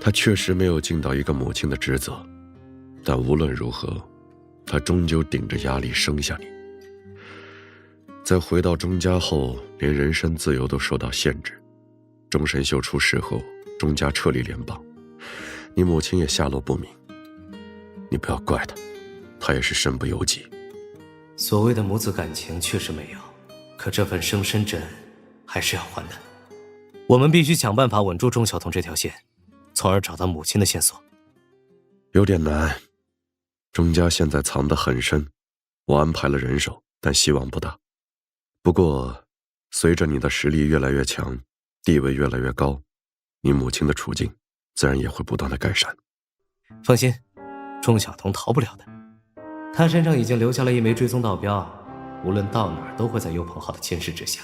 他确实没有尽到一个母亲的职责，但无论如何，他终究顶着压力生下你。在回到钟家后，连人身自由都受到限制。钟神秀出事后，钟家撤离联邦，你母亲也下落不明。你不要怪她，她也是身不由己。所谓的母子感情确实没有，可这份生身债还是要还的。我们必须想办法稳住钟晓彤这条线，从而找到母亲的线索。有点难，钟家现在藏得很深，我安排了人手，但希望不大。不过，随着你的实力越来越强，地位越来越高，你母亲的处境自然也会不断的改善。放心，钟晓彤逃不了的。他身上已经留下了一枚追踪道标，无论到哪儿都会在尤鹏浩的监视之下。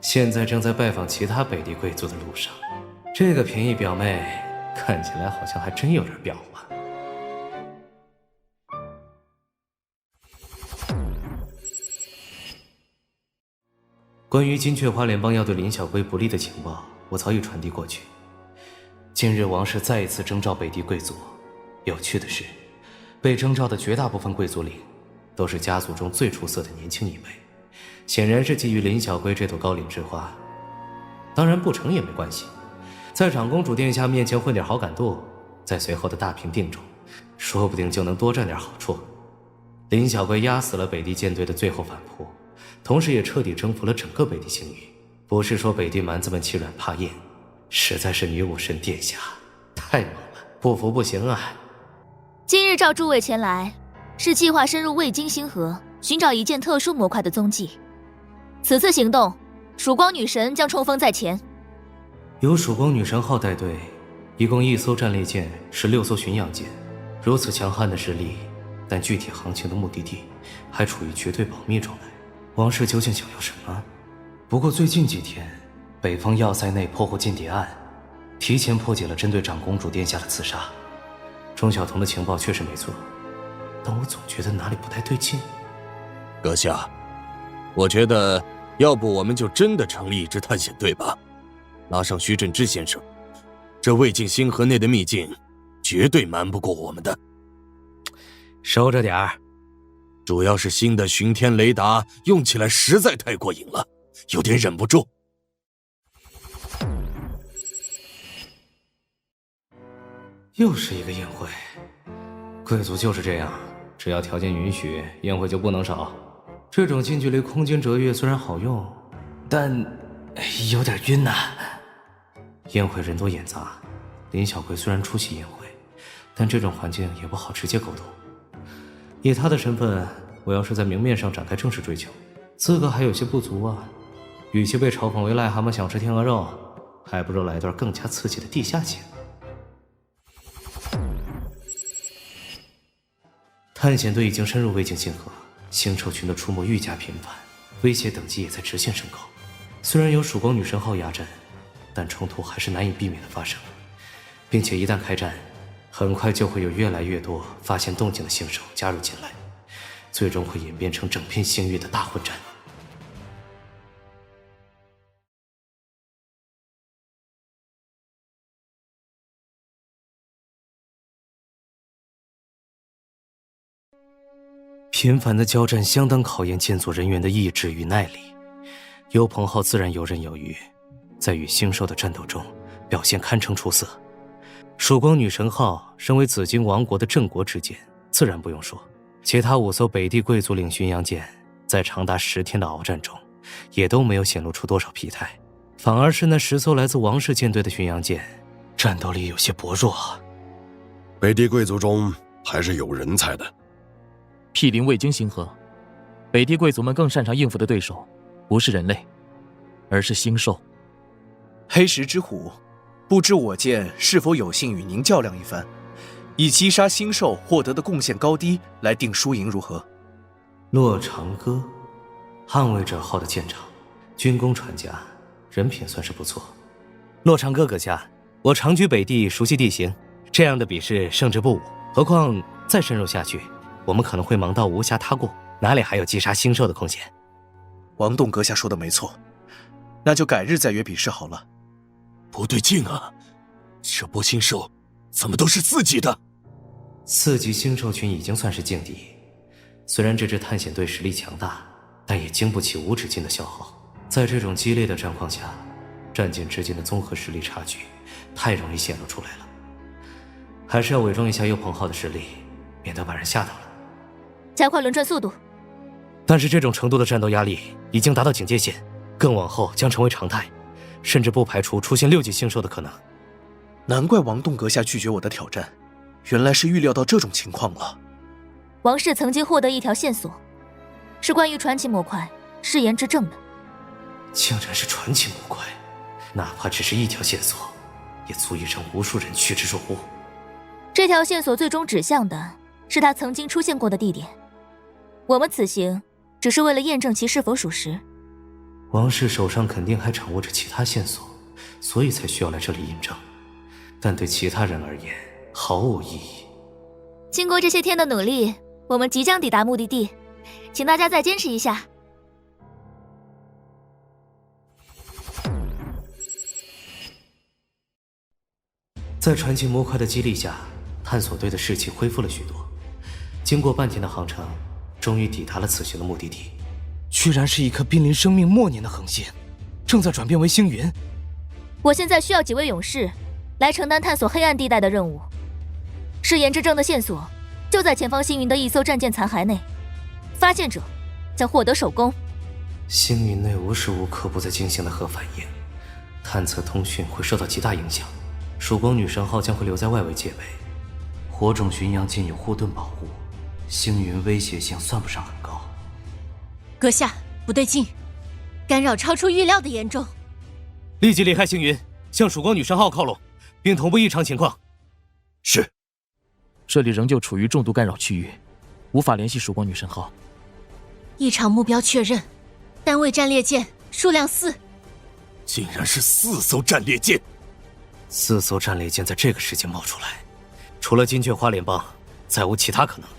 现在正在拜访其他北地贵族的路上，这个便宜表妹看起来好像还真有点变化。关于金雀花联邦要对林小龟不利的情报，我早已传递过去。近日王室再一次征召北地贵族，有趣的是，被征召的绝大部分贵族领都是家族中最出色的年轻一辈，显然是觊觎林小龟这朵高岭之花。当然不成也没关系，在长公主殿下面前混点好感度，在随后的大平定中，说不定就能多占点好处。林小龟压死了北地舰队的最后反扑，同时也彻底征服了整个北地星域。不是说北地蛮子们欺软怕硬，实在是女武神殿下太猛了，不服不行啊。今日召诸位前来，是计划深入未经星河，寻找一件特殊模块的踪迹。此次行动，曙光女神将冲锋在前。由曙光女神号带队，一共1艘战列舰，16艘巡洋舰。如此强悍的实力，但具体航行的目的地还处于绝对保密状态。王室究竟想要什么？不过最近几天，北方要塞内破获间谍案，提前破解了针对长公主殿下的刺杀。钟晓彤的情报确实没错，但我总觉得哪里不太对劲。阁下，我觉得要不我们就真的成立一支探险队吧，拉上徐振之先生，这魏晋星河内的秘境绝对瞒不过我们的。收着点儿，主要是新的巡天雷达用起来实在太过瘾了，有点忍不住。又是一个宴会，贵族就是这样，只要条件允许，宴会就不能少。这种近距离空间折跃虽然好用，但有点晕呐。宴会人多眼杂，林小葵虽然出席宴会，但这种环境也不好直接沟通。以他的身份，我要是在明面上展开正式追求，资格还有些不足啊。与其被嘲讽为癞蛤蟆想吃天鹅肉，还不如来段更加刺激的地下情。探险队已经深入魏晋星河，星兽群的出没愈加频繁，威胁等级也在直线升高。虽然有曙光女神号压阵，但冲突还是难以避免的发生，并且一旦开战，很快就会有越来越多发现动静的星兽加入进来，最终会演变成整片星域的大混战。频繁的交战相当考验建组人员的意志与耐力，尤鹏浩自然游刃有余，在与星兽的战斗中表现堪称出色。曙光女神号身为紫金王国的镇国之舰，自然不用说，其他5艘北地贵族领巡洋舰在长达10天的鏖战中，也都没有显露出多少疲态，反而是那10艘来自王室舰队的巡洋舰，战斗力有些薄弱。北地贵族中还是有人才的。毗邻未经星河，北地贵族们更擅长应付的对手，不是人类，而是星兽。黑石之虎，不知我舰是否有幸与您较量一番，以击杀星兽获得的贡献高低来定输赢如何？洛长歌，捍卫者号的舰长，军功传家，人品算是不错。洛长歌阁下，我长居北地，熟悉地形，这样的比试胜之不武。何况再深入下去，我们可能会忙到无暇他顾，哪里还有击杀星兽的空闲？王栋阁下说的没错，那就改日再约比试好了。不对劲啊，这波星兽怎么都是4级的？4级星兽群已经算是劲敌，虽然这支探险队实力强大，但也经不起无止境的消耗。在这种激烈的战况下，战舰之间的综合实力差距太容易显露出来了。还是要伪装一下幽鹏号的实力，免得把人吓到了。加快轮转速度。但是这种程度的战斗压力已经达到警戒线，更往后将成为常态，甚至不排除出现6级星兽的可能。难怪王栋阁下拒绝我的挑战，原来是预料到这种情况了。王氏曾经获得一条线索，是关于传奇模块誓言之证的。竟然是传奇模块，哪怕只是一条线索，也足以让无数人趋之若鹜。这条线索最终指向的是他曾经出现过的地点。我们此行只是为了验证其是否属实。王氏手上肯定还掌握着其他线索，所以才需要来这里印证，但对其他人而言毫无意义。经过这些天的努力，我们即将抵达目的地，请大家再坚持一下。在传奇模块的激励下，探索队的士气恢复了许多。经过半天的航程，终于抵达了此行的目的地。居然是一颗濒临生命末年的恒星，正在转变为星云。我现在需要几位勇士来承担探索黑暗地带的任务。誓言之证的线索就在前方星云的一艘战舰残骸内，发现者将获得首功。星云内无时无刻不在进行的核反应，探测通讯会受到极大影响。曙光女神号将会留在外围戒备，火种巡洋舰有护盾保护，星云威胁性算不上很高。阁下，不对劲，干扰超出预料的严重。立即离开星云，向曙光女神号靠拢，并同步异常情况。是。这里仍旧处于重度干扰区域，无法联系曙光女神号。异常目标确认，单位战列舰数量4。竟然是4艘战列舰！4艘战列舰在这个时间冒出来，除了金雀花联邦，再无其他可能。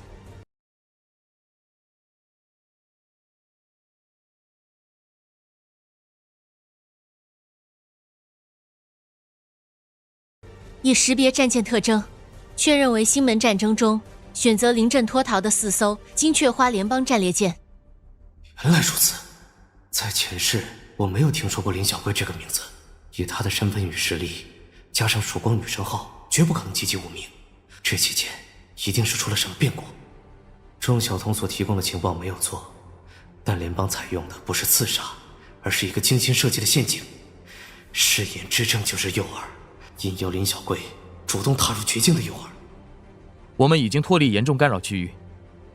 已识别战舰特征，确认为星门战争中选择临阵脱逃的4艘金雀花联邦战列舰。原来如此，在前世我没有听说过林小贵这个名字，以他的身份与实力，加上曙光女神号，绝不可能籍籍无名。这期间一定是出了什么变故。钟晓彤所提供的情报没有错，但联邦采用的不是刺杀，而是一个精心设计的陷阱。誓言之证就是诱饵，引诱林小贵主动踏入绝境的诱饵。我们已经脱离严重干扰区域，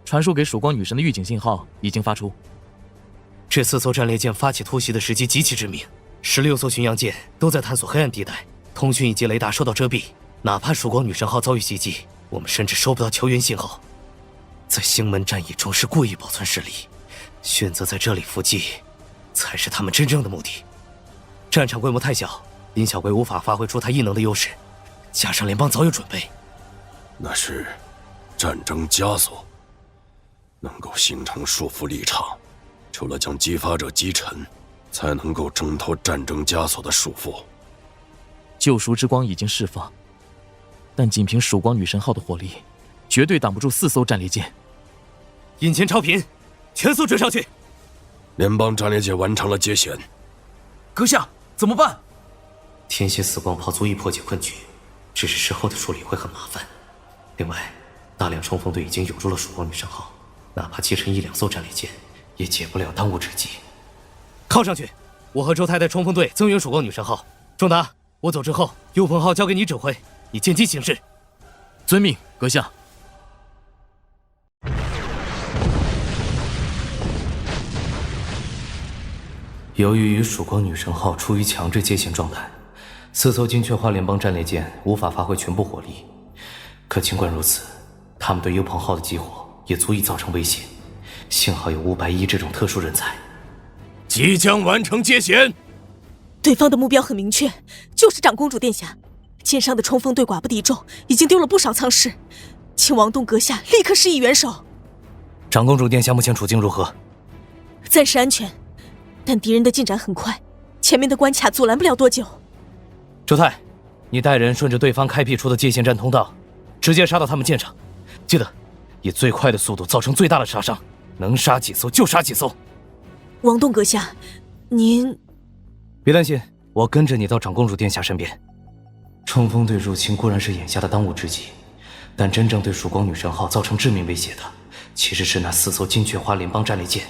传输给曙光女神的预警信号已经发出。这4艘战列舰发起突袭的时机极其致命，16艘巡洋舰都在探索黑暗地带，通讯以及雷达受到遮蔽，哪怕曙光女神号遭遇袭击，我们甚至收不到求援信号。在星门战役中是故意保存实力，选择在这里伏击，才是他们真正的目的。战场规模太小，林小贵无法发挥出他异能的优势，加上联邦早有准备。那是战争枷锁，能够形成束缚立场，除了将激发者击沉，才能够挣脱战争枷锁的束缚。救赎之光已经释放，但仅凭曙光女神号的火力，绝对挡不住4艘战列舰。引擎超频，全速追上去！联邦战列舰完成了接舷。阁下，怎么办？天蝎死光炮足以破解困局，只是事后的处理会很麻烦。另外，大量冲锋队已经涌入了曙光女神号，哪怕击沉1、2艘战列舰，也解不了当务之急。靠上去！我和周太带冲锋队增援曙光女神号。仲达，我走之后，幽鹏号交给你指挥，你见机行事。遵命，阁下。由于与曙光女神号处于强制接线状态，4艘金雀花联邦战列舰无法发挥全部火力。可尽管如此，他们对幽鹏号的激活也足以造成威胁。幸好有510这种特殊人才。即将完成接舷。对方的目标很明确，就是长公主殿下。舰上的冲锋队寡不敌众，已经丢了不少舱室，请王栋阁下立刻施以援手。长公主殿下目前处境如何？暂时安全，但敌人的进展很快，前面的关卡阻拦不了多久。周太，你带人顺着对方开辟出的界限战通道，直接杀到他们舰上。记得，以最快的速度造成最大的杀伤，能杀几艘就杀几艘。王栋阁下，您别担心，我跟着你到长公主殿下身边。冲锋队入侵固然是眼下的当务之急，但真正对曙光女神号造成致命威胁的，其实是那4艘金雀花联邦战列舰。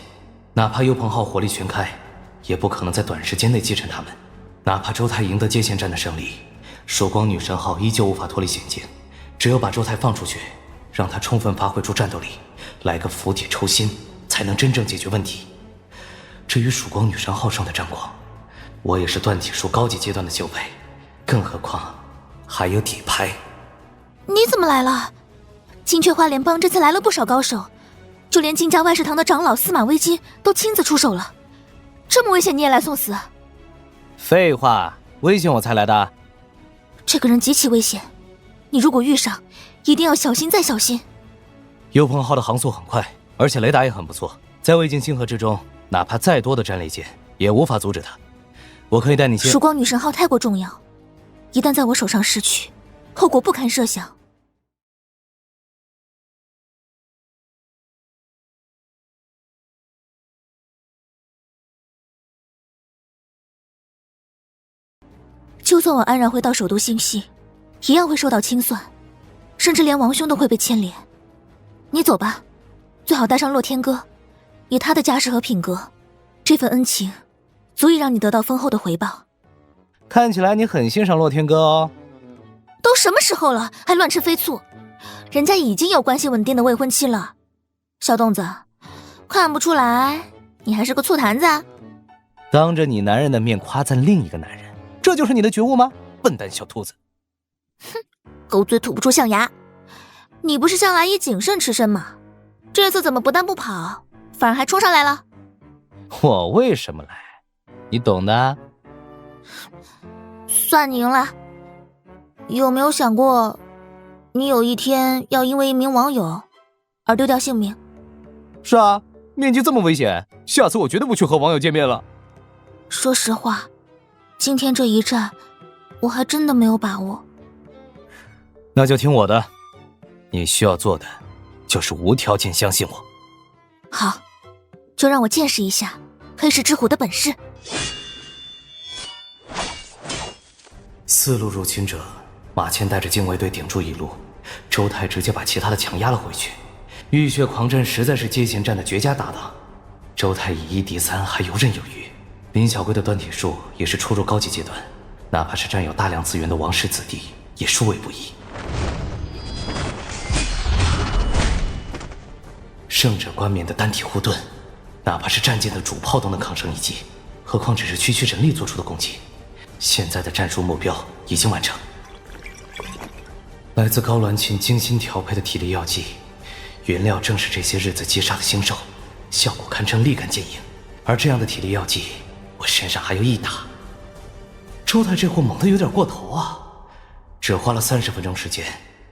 哪怕幽鹏号火力全开，也不可能在短时间内击沉他们。哪怕周泰赢得接线战的胜利，曙光女神号依旧无法脱离险境。只有把周泰放出去，让他充分发挥出战斗力，来个釜底抽薪，才能真正解决问题。至于曙光女神号上的战况，我也是断体术高级阶段的修为，更何况还有底牌。你怎么来了？金雀花联邦这次来了不少高手，就连金家外事堂的长老司马微金都亲自出手了。这么危险你也来送死？废话，危险我才来的。这个人极其危险，你如果遇上，一定要小心再小心。幽鹏号的航速很快，而且雷达也很不错，在未经星河之中，哪怕再多的战列舰也无法阻止他。我可以带你先。曙光女神号太过重要，一旦在我手上失去，后果不堪设想。就算我安然回到首都星系，一样会受到清算，甚至连王兄都会被牵连。你走吧，最好带上洛天歌，以他的家世和品格，这份恩情足以让你得到丰厚的回报。看起来你很欣赏洛天歌哦。都什么时候了，还乱吃飞醋？人家已经有关系稳定的未婚妻了。小洞子，看不出来你还是个醋坛子啊？当着你男人的面夸赞另一个男人，这就是你的觉悟吗？笨蛋小兔子！哼，狗嘴吐不出象牙。你不是向来以谨慎吃身吗？这次怎么不但不跑，反而还冲上来了？我为什么来？你懂的。算你赢了。有没有想过，你有一天要因为一名网友而丢掉性命？是啊，面积这么危险，下次我绝对不去和网友见面了。说实话，今天这一战，我还真的没有把握。那就听我的，你需要做的就是无条件相信我。好，就让我见识一下黑石之虎的本事。4路入侵者，马谦带着禁卫队顶住一路，周泰直接把其他的强压了回去。浴血狂战实在是接线战的绝佳搭档，周泰以1敌3还游刃有余。林小龟的断体术也是初入高级阶段，哪怕是占有大量资源的王室子弟也殊为不易。胜者冠冕的单体护盾，哪怕是战舰的主炮都能抗胜一击，何况只是区区人力做出的攻击。现在的战术目标已经完成。来自高鸾琴精心调配的体力药剂，原料正是这些日子击杀的星兽，效果堪称立竿见影。而这样的体力药剂，我身上还有1打。周泰这货猛得有点过头啊！只花了30分钟时间，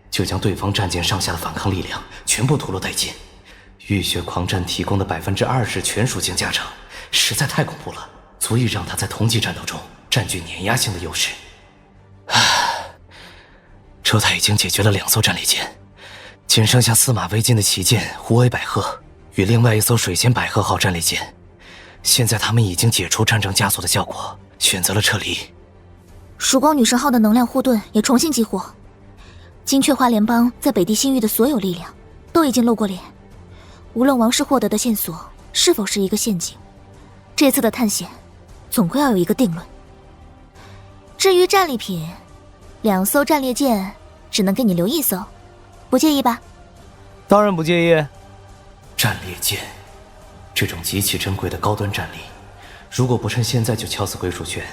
就将对方战舰上下的反抗力量全部屠戮殆尽。浴血狂战提供的20%全属性加成，实在太恐怖了，足以让他在同级战斗中占据碾压性的优势。周泰已经解决了2艘战列舰，仅剩下司马微金的旗舰无尾百合与另外1艘水仙百合号战列舰。现在他们已经解除战争枷锁的效果，选择了撤离。曙光女神号的能量护盾也重新激活，金雀花联邦在北地星域的所有力量都已经露过脸。无论王室获得的线索是否是一个陷阱，这次的探险总归要有一个定论。至于战利品，2艘战列舰只能给你留1艘，不介意吧？当然不介意。战列舰这种极其珍贵的高端战力，如果不趁现在就敲死归属权，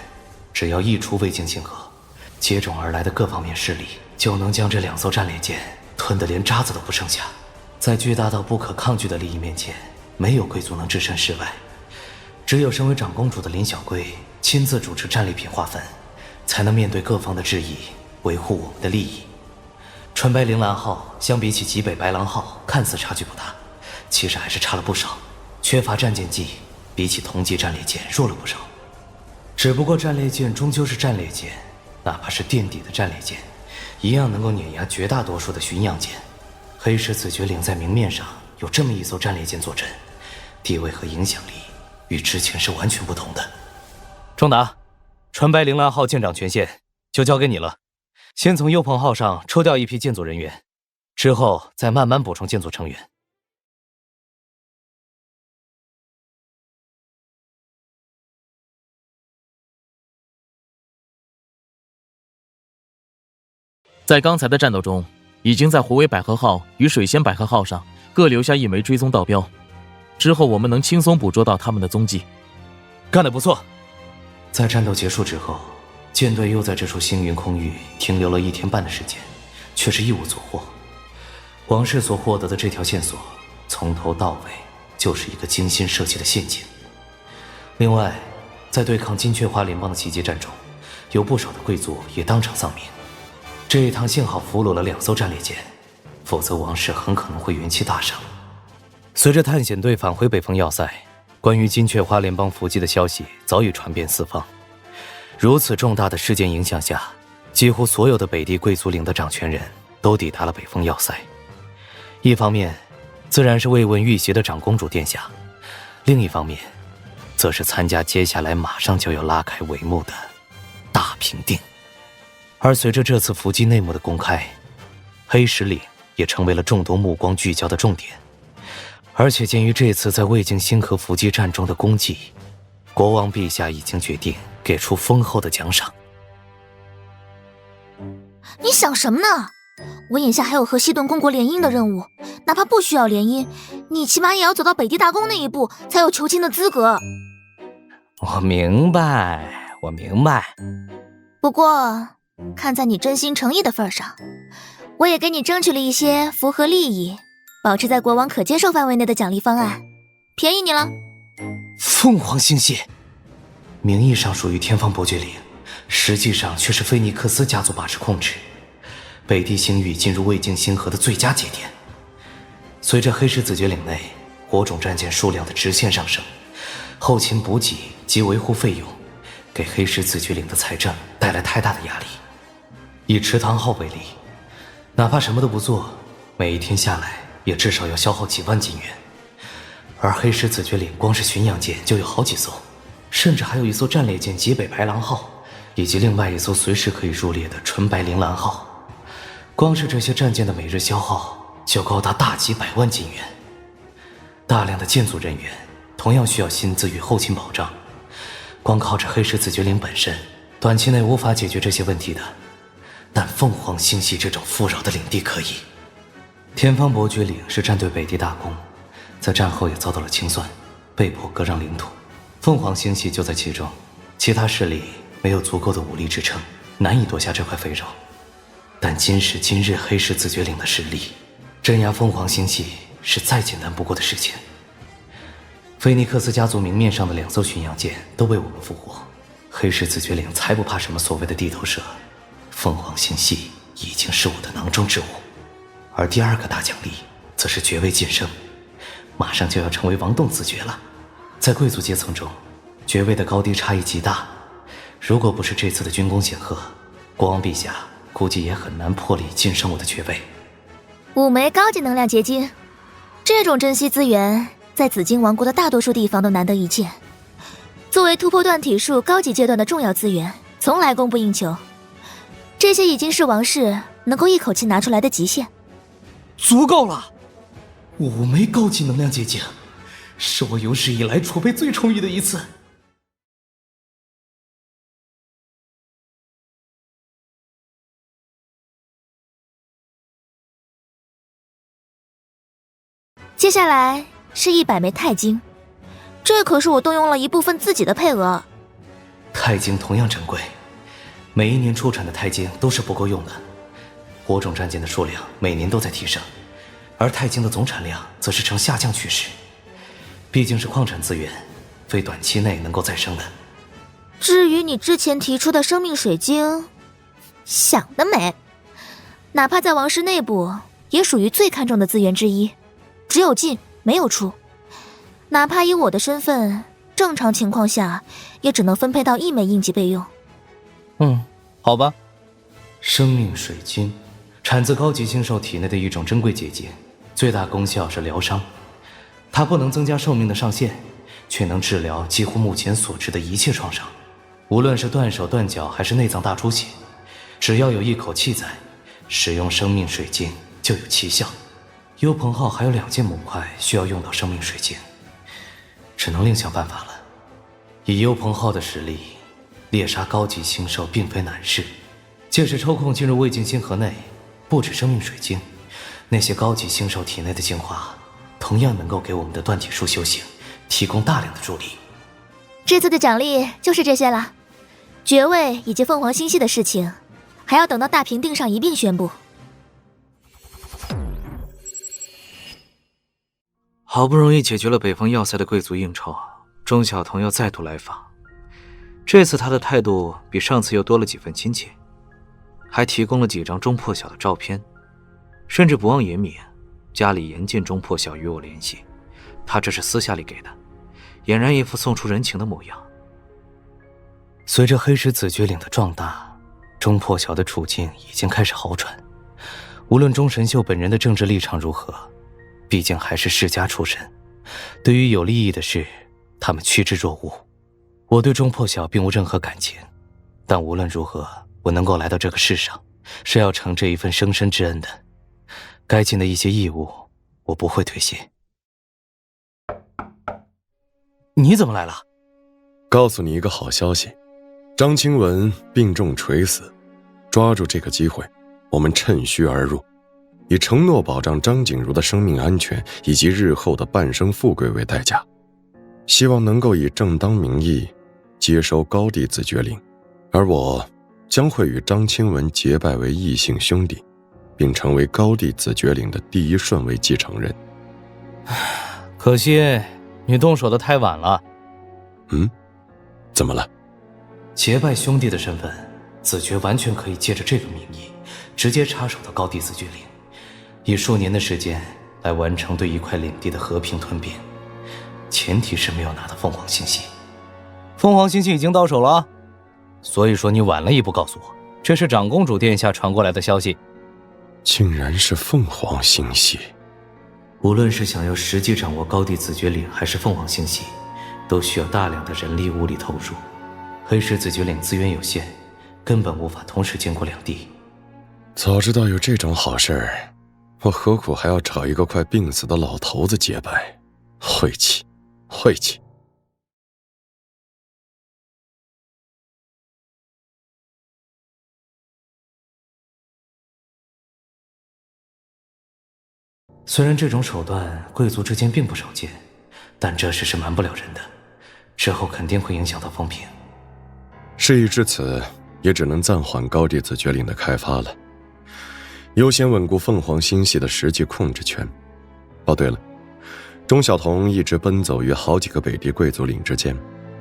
只要一出未经星河，接踵而来的各方面势力就能将这2艘战列舰吞得连渣子都不剩下。在巨大到不可抗拒的利益面前，没有贵族能置身事外，只有身为长公主的林小龟亲自主持战利品划分，才能面对各方的质疑，维护我们的利益。川白铃兰号相比起极北白狼号看似差距不大，其实还是差了不少，缺乏战舰技，比起同级战列舰弱了不少。只不过战列舰终究是战列舰，哪怕是垫底的战列舰，一样能够碾压绝大多数的巡洋舰。黑石子绝岭在明面上有这么一艘战列舰坐镇，地位和影响力与之前是完全不同的。仲达，纯白铃兰号舰长权限就交给你了，先从优鹏号上抽调一批舰组人员，之后再慢慢补充舰组成员。在刚才的战斗中，已经在虎尾百合号与水仙百合号上各留下一枚追踪道标，之后我们能轻松捕捉到他们的踪迹。干得不错！在战斗结束之后，舰队又在这处星云空域停留了1天半的时间，却是一无所获。王氏所获得的这条线索，从头到尾就是一个精心设计的陷阱。另外，在对抗金雀花联邦的奇迹战中，有不少的贵族也当场丧命。这一趟幸好俘虏了2艘战列舰，否则王氏很可能会元气大伤。随着探险队返回北风要塞，关于金雀花联邦伏击的消息早已传遍四方。如此重大的事件影响下，几乎所有的北地贵族领的掌权人都抵达了北风要塞。一方面，自然是慰问遇袭的长公主殿下；另一方面，则是参加接下来马上就要拉开帷幕的大平定。而随着这次伏击内幕的公开，黑石岭也成为了众多目光聚焦的重点。而且鉴于这次在魏晋星河伏击战中的功绩，国王陛下已经决定给出丰厚的奖赏。你想什么呢？我眼下还有和西顿公国联姻的任务，哪怕不需要联姻，你起码也要走到北地大公那一步，才有求亲的资格。我明白。不过，看在你真心诚意的份上，我也给你争取了一些符合利益、保持在国王可接受范围内的奖励方案，便宜你了。凤凰星系，名义上属于天方伯爵领，实际上却是菲尼克斯家族把持控制。北地星域进入魏晋星河的最佳节点。随着黑石子爵领内火种战舰数量的直线上升，后勤补给及维护费用给黑石子爵领的财政带来太大的压力。以池塘号为例，哪怕什么都不做，每一天下来也至少要消耗几万金元。而黑石子爵领光是巡洋舰就有好几艘，甚至还有一艘战列舰极北白狼号，以及另外一艘随时可以入列的纯白铃兰号。光是这些战舰的每日消耗就高达大几百万金元。大量的建组人员同样需要薪资与后勤保障，光靠着黑石子爵领本身，短期内无法解决这些问题的。但凤凰星系这种富饶的领地可以。天方伯爵领是战队北地大公，在战后也遭到了清算，被迫割让领土。凤凰星系就在其中，其他势力没有足够的武力支撑，难以夺下这块肥肉。但今时今日黑石子爵领的实力，镇压凤凰星系是再简单不过的事情。菲尼克斯家族明面上的2艘巡洋舰都被我们俘获，黑石子爵领才不怕什么所谓的地头蛇。凤凰星系已经是我的囊中之物。而第2个大奖励则是爵位晋升，马上就要成为王栋子爵了。在贵族阶层中，爵位的高低差异极大，如果不是这次的军功显赫，国王陛下估计也很难破例晋升我的爵位。5枚高级能量结晶，这种珍稀资源在紫金王国的大多数地方都难得一见。作为突破断体术高级阶段的重要资源，从来供不应求。这些已经是王室能够一口气拿出来的极限。足够了！5枚高级能量结晶，是我有史以来储备最充裕的一次。接下来是100枚钛晶，这可是我动用了一部分自己的配额。钛晶同样珍贵，每一年出产的钛晶都是不够用的。火种战舰的数量每年都在提升，而钛晶的总产量则是呈下降趋势。毕竟是矿产资源，非短期内能够再生的。至于你之前提出的生命水晶，想得美！哪怕在王室内部，也属于最看重的资源之一，只有进没有出。哪怕以我的身份，正常情况下也只能分配到1枚印记备用。好吧。生命水晶，产自高级星兽体内的一种珍贵结晶，最大功效是疗伤。它不能增加寿命的上限，却能治疗几乎目前所知的一切创伤，无论是断手断脚还是内脏大出血，只要有一口气在，使用生命水晶就有奇效。幽鹏号还有2件母块需要用到生命水晶，只能另想办法了。以幽鹏号的实力，猎杀高级星兽并非难事。届时抽空进入魏晋星河内，不止生命水晶，那些高级星兽体内的精华，同样能够给我们的断体术修行提供大量的助力。这次的奖励就是这些了，爵位以及凤凰星系的事情，还要等到大评定上一并宣布。好不容易解决了北方要塞的贵族应酬，钟晓彤又再度来访。这次他的态度比上次又多了几分亲切，还提供了几张钟破晓的照片，甚至不忘言明家里严禁钟破晓与我联系，他这是私下里给的，俨然一副送出人情的模样。随着黑石子爵岭的壮大，钟破晓的处境已经开始好转。无论钟神秀本人的政治立场如何，毕竟还是世家出身，对于有利益的事，他们趋之若鹜。我对钟破晓并无任何感情，但无论如何，我能够来到这个世上，是要承这一份生身之恩的。该尽的一些义务，我不会推卸。你怎么来了？告诉你一个好消息，张清文病重垂死，抓住这个机会，我们趁虚而入，以承诺保障张景如的生命安全以及日后的半生富贵为代价，希望能够以正当名义接收高地子爵领，而我将会与张清文结拜为异姓兄弟，并成为高地子爵领的第1顺位继承人。可惜你动手的太晚了。怎么了？结拜兄弟的身份，子爵完全可以借着这个名义直接插手到高地子爵领，以数年的时间来完成对一块领地的和平吞并，前提是没有拿到凤凰星系。凤凰星系已经到手了啊，所以说你晚了一步告诉我，这是长公主殿下传过来的消息。竟然是凤凰星系。无论是想要实际掌握高地子爵领还是凤凰星系，都需要大量的人力物力投入，黑石子爵领资源有限，根本无法同时兼顾2地。早知道有这种好事儿，我何苦还要找一个快病死的老头子结拜？晦气，晦气。虽然这种手段贵族之间并不少见，但这事是瞒不了人的，之后肯定会影响到风评。事已至此，也只能暂缓高地子爵领的开发了，优先稳固凤凰星系的实际控制权。哦，对了，钟晓彤一直奔走于好几个北地贵族领之间，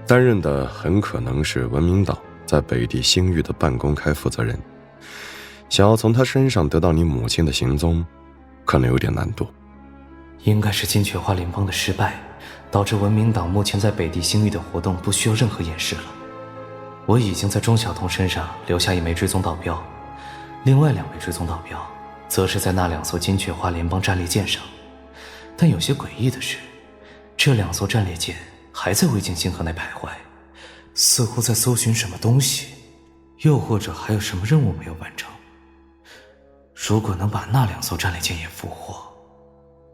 担任的很可能是文明岛在北地星域的半公开负责人。想要从他身上得到你母亲的行踪，可能有点难度。应该是金雀花联邦的失败，导致文明党目前在北地星域的活动不需要任何掩饰了。我已经在钟晓彤身上留下1枚追踪导标，另外2枚追踪导标则是在那2艘金雀花联邦战列舰上。但有些诡异的是，这2艘战列舰还在魏晋星河内徘徊，似乎在搜寻什么东西，又或者还有什么任务没有完成。如果能把那2艘战列舰也俘获，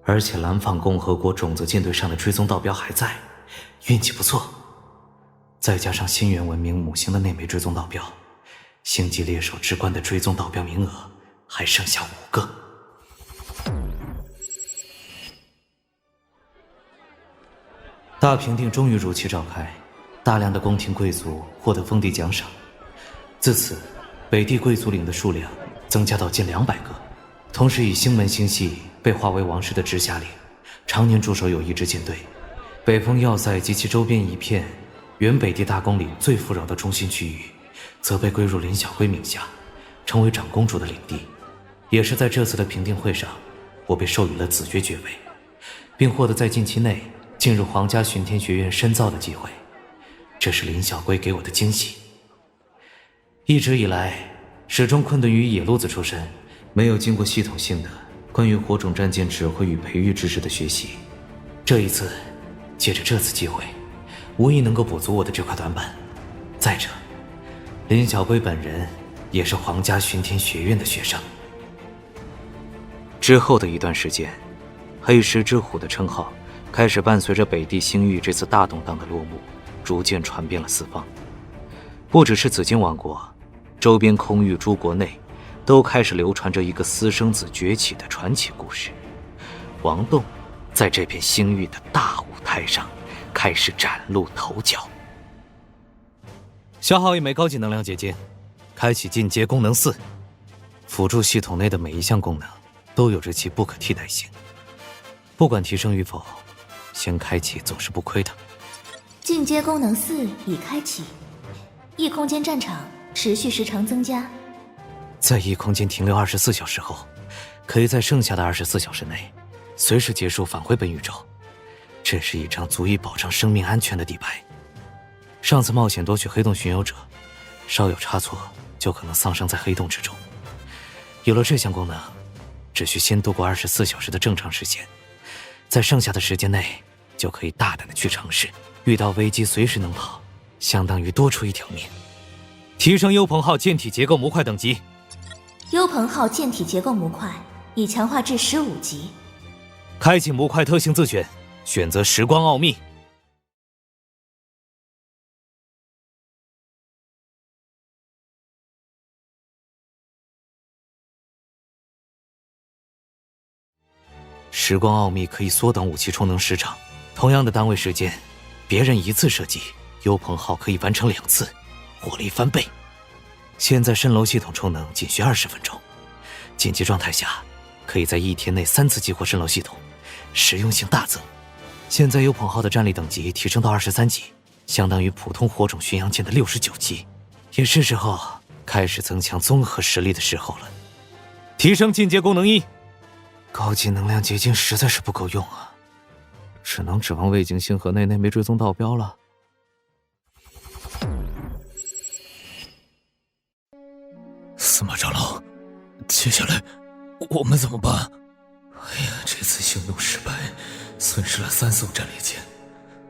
而且蓝坊共和国种子舰队上的追踪导标还在，运气不错。再加上新元文明母星的那枚追踪导标，星际猎手之冠的追踪导标名额还剩下5个。大评定终于如期召开，大量的宫廷贵族获得封地奖赏。自此，北地贵族领的数量增加到近200个，同时以星门星系被划为王室的直辖领，常年驻守有1支舰队。北风要塞及其周边一片原北地大公领最富饶的中心区域，则被归入林小龟名下，成为长公主的领地。也是在这次的评定会上，我被授予了子爵爵位，并获得在近期内进入皇家巡天学院深造的机会，这是林小龟给我的惊喜。一直以来，始终困顿于野路子出身，没有经过系统性的关于火种战舰指挥与培育知识的学习。这一次，借着这次机会，无疑能够补足我的这块短板。再者，林小龟本人也是皇家巡天学院的学生。之后的一段时间，黑石之虎的称号开始伴随着北地星域这次大动荡的落幕，逐渐传遍了四方。不只是紫金王国，周边空域诸国内都开始流传着一个私生子崛起的传奇故事。王栋在这片星域的大舞台上开始崭露头角。消耗1枚高级能量结晶，开启进阶功能4。辅助系统内的每一项功能都有着其不可替代性，不管提升与否，先开启总是不亏的。进阶功能4已开启，异空间战场持续时长增加。在异空间停留24小时后，可以在剩下的24小时内随时结束返回本宇宙。这是一张足以保障生命安全的底牌。上次冒险夺取黑洞巡游者，稍有差错就可能丧生在黑洞之中。有了这项功能，只需先度过24小时的正常时间，在剩下的时间内就可以大胆的去尝试，遇到危机随时能跑，相当于多出一条命。提升幽鹏号舰体结构模块等级。幽鹏号舰体结构模块已强化至15级。开启模块特性自选，选择时光奥秘。时光奥秘可以缩短武器充能时长，同样的单位时间，别人1次射击，幽鹏号可以完成2次，火力翻倍。现在蜃楼系统充能仅需20分钟，紧急状态下可以在1天内3次激活蜃楼系统，实用性大增。现在幽鹏号的战力等级提升到23级，相当于普通火种巡洋舰的69级，也是时候开始增强综合实力的时候了。提升进阶功能1。高级能量结晶实在是不够用啊，只能指望魏景星河内那枚追踪到标了。司马长老，接下来我们怎么办？哎呀，这次行动失败，损失了3艘战列舰，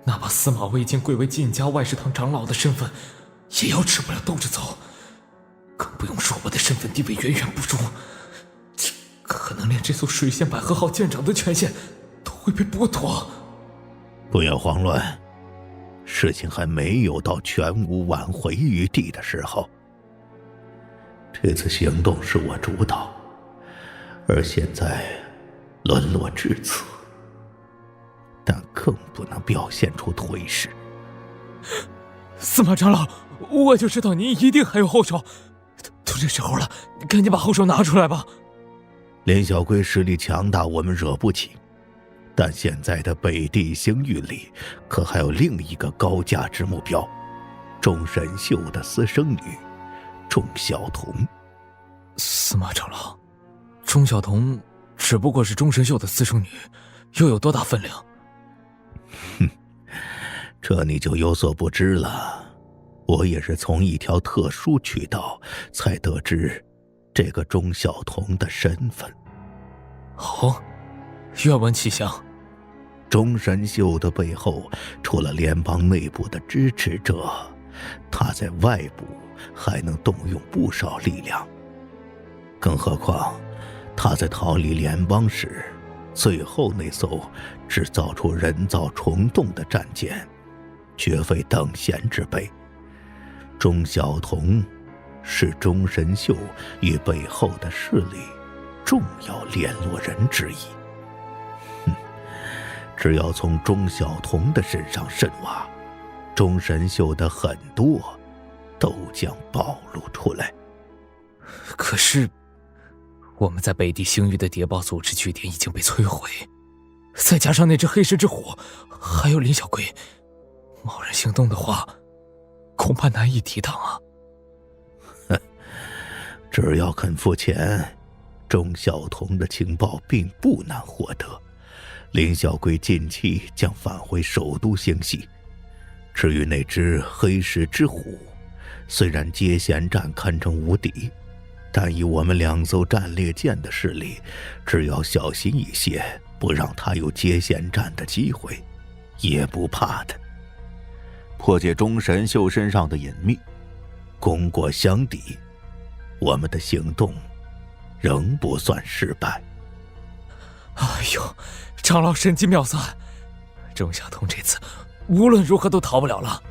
哪怕司马魏晋贵为晋家外事堂长老的身份，也要吃不了兜着走。更不用说我的身份地位远远不如，可能连这艘水仙百合号舰长的权限都会被剥夺。不要慌乱，事情还没有到全无挽回余地的时候。这次行动是我主导，而现在沦落至此，但更不能表现出颓势。司马长老，我就知道您一定还有后手，都这时候了，赶紧把后手拿出来吧。连小龟实力强大，我们惹不起，但现在的北地星域里可还有另一个高价值目标，钟神秀的私生女钟晓彤。司马长老，钟晓彤只不过是钟神秀的私生女，又有多大分量？哼，这你就有所不知了。我也是从一条特殊渠道才得知这个钟晓彤的身份。哦，愿闻其详。钟神秀的背后，除了联邦内部的支持者，他在外部还能动用不少力量。更何况，他在逃离联邦时，最后那艘制造出人造虫洞的战舰，绝非等闲之辈。钟晓彤是钟神秀与背后的势力重要联络人之一。只要从钟晓彤的身上深挖，钟神秀的很多都将暴露出来。可是我们在北地星域的谍报组织据点已经被摧毁，再加上那只黑石之虎，还有林小龟，贸然行动的话，恐怕难以抵挡啊。只要肯付钱，钟晓彤的情报并不难获得。林小龟近期将返回首都星系。至于那只黑石之虎，虽然接舷战堪称无敌，但以我们2艘战列舰的实力，只要小心一些，不让他有接舷战的机会，也不怕的。破解钟神秀身上的隐秘，攻过箱底，我们的行动仍不算失败。哎呦，长老神机妙算，钟晓彤这次无论如何都逃不了了。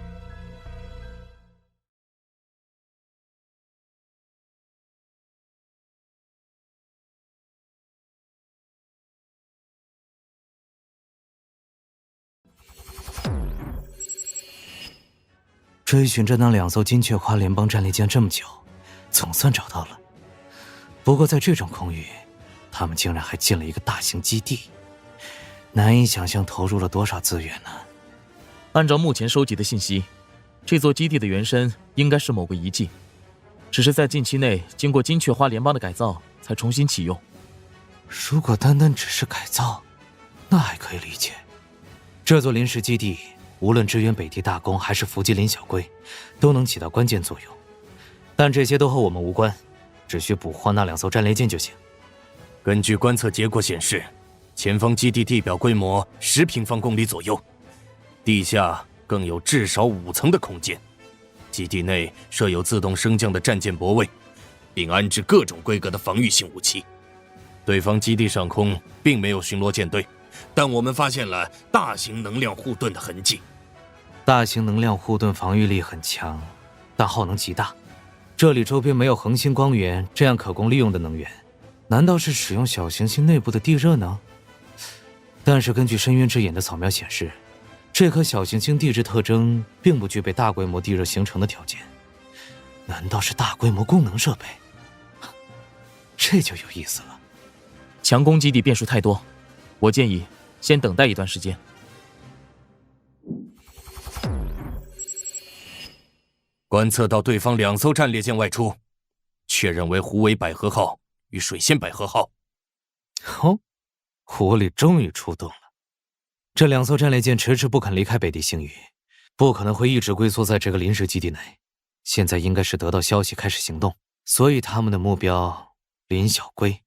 追寻着那2艘金雀花联邦战列舰这么久，总算找到了。不过在这种空域，他们竟然还建了一个大型基地，难以想象投入了多少资源呢。按照目前收集的信息，这座基地的原身应该是某个遗迹，只是在近期内经过金雀花联邦的改造才重新启用。如果单单只是改造，那还可以理解。这座临时基地无论支援北地大公还是伏击林小龟，都能起到关键作用。但这些都和我们无关，只需捕获那2艘战列舰就行。根据观测结果显示，前方基地地表规模10平方公里左右，地下更有至少5层的空间。基地内设有自动升降的战舰泊位，并安置各种规格的防御性武器。对方基地上空并没有巡逻舰队，但我们发现了大型能量护盾的痕迹。大型能量护盾防御力很强，但耗能极大。这里周边没有恒星光源这样可供利用的能源，难道是使用小行星内部的地热呢？但是根据深渊之眼的扫描显示，这颗小行星地质特征并不具备大规模地热形成的条件。难道是大规模供能设备？这就有意思了。强攻基地变数太多，我建议先等待一段时间。观测到对方2艘战列舰外出，确认为虎尾百合号与水仙百合号。哦，狐狸终于出动了。这2艘战列舰迟迟不肯离开北地星域，不可能会一直龟缩在这个临时基地内。现在应该是得到消息开始行动，所以他们的目标林小龟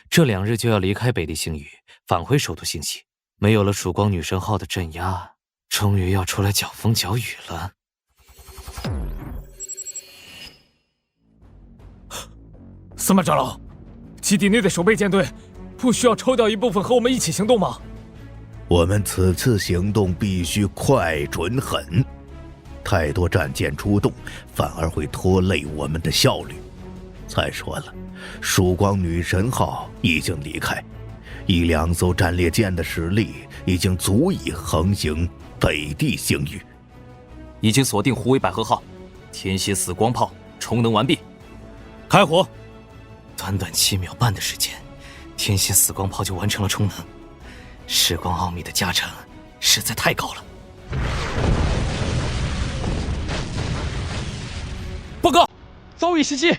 这2日就要离开北地星域，返回首都星系。没有了曙光女神号的镇压，终于要出来搅风搅雨了。司马长老，基地内的守备舰队不需要抽调一部分和我们一起行动吗？我们此次行动必须快准狠，太多战舰出动反而会拖累我们的效率。再说了，曙光女神号已经离开，1-2艘战列舰的实力已经足以横行北地星域。已经锁定虎尾百合号，天蝎死光炮充能完毕，开火！短短7秒半的时间，天蝎死光炮就完成了充能，时光奥秘的加成实在太高了。报告，遭遇袭击，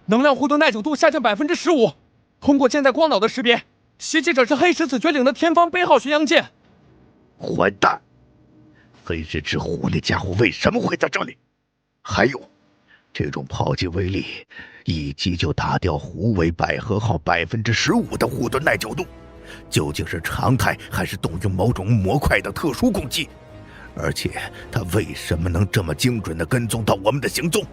能量护盾耐久度下降15%。通过舰载光导的识别，袭击者是黑石子绝岭的天方杯号巡洋舰。混蛋！黑石之虎那家伙为什么会在这里？还有，这种炮击威力，一击就打掉虎尾百合号15%的护盾耐久度，究竟是常态还是动用某种模块的特殊攻击？而且他为什么能这么精准地跟踪到我们的行踪？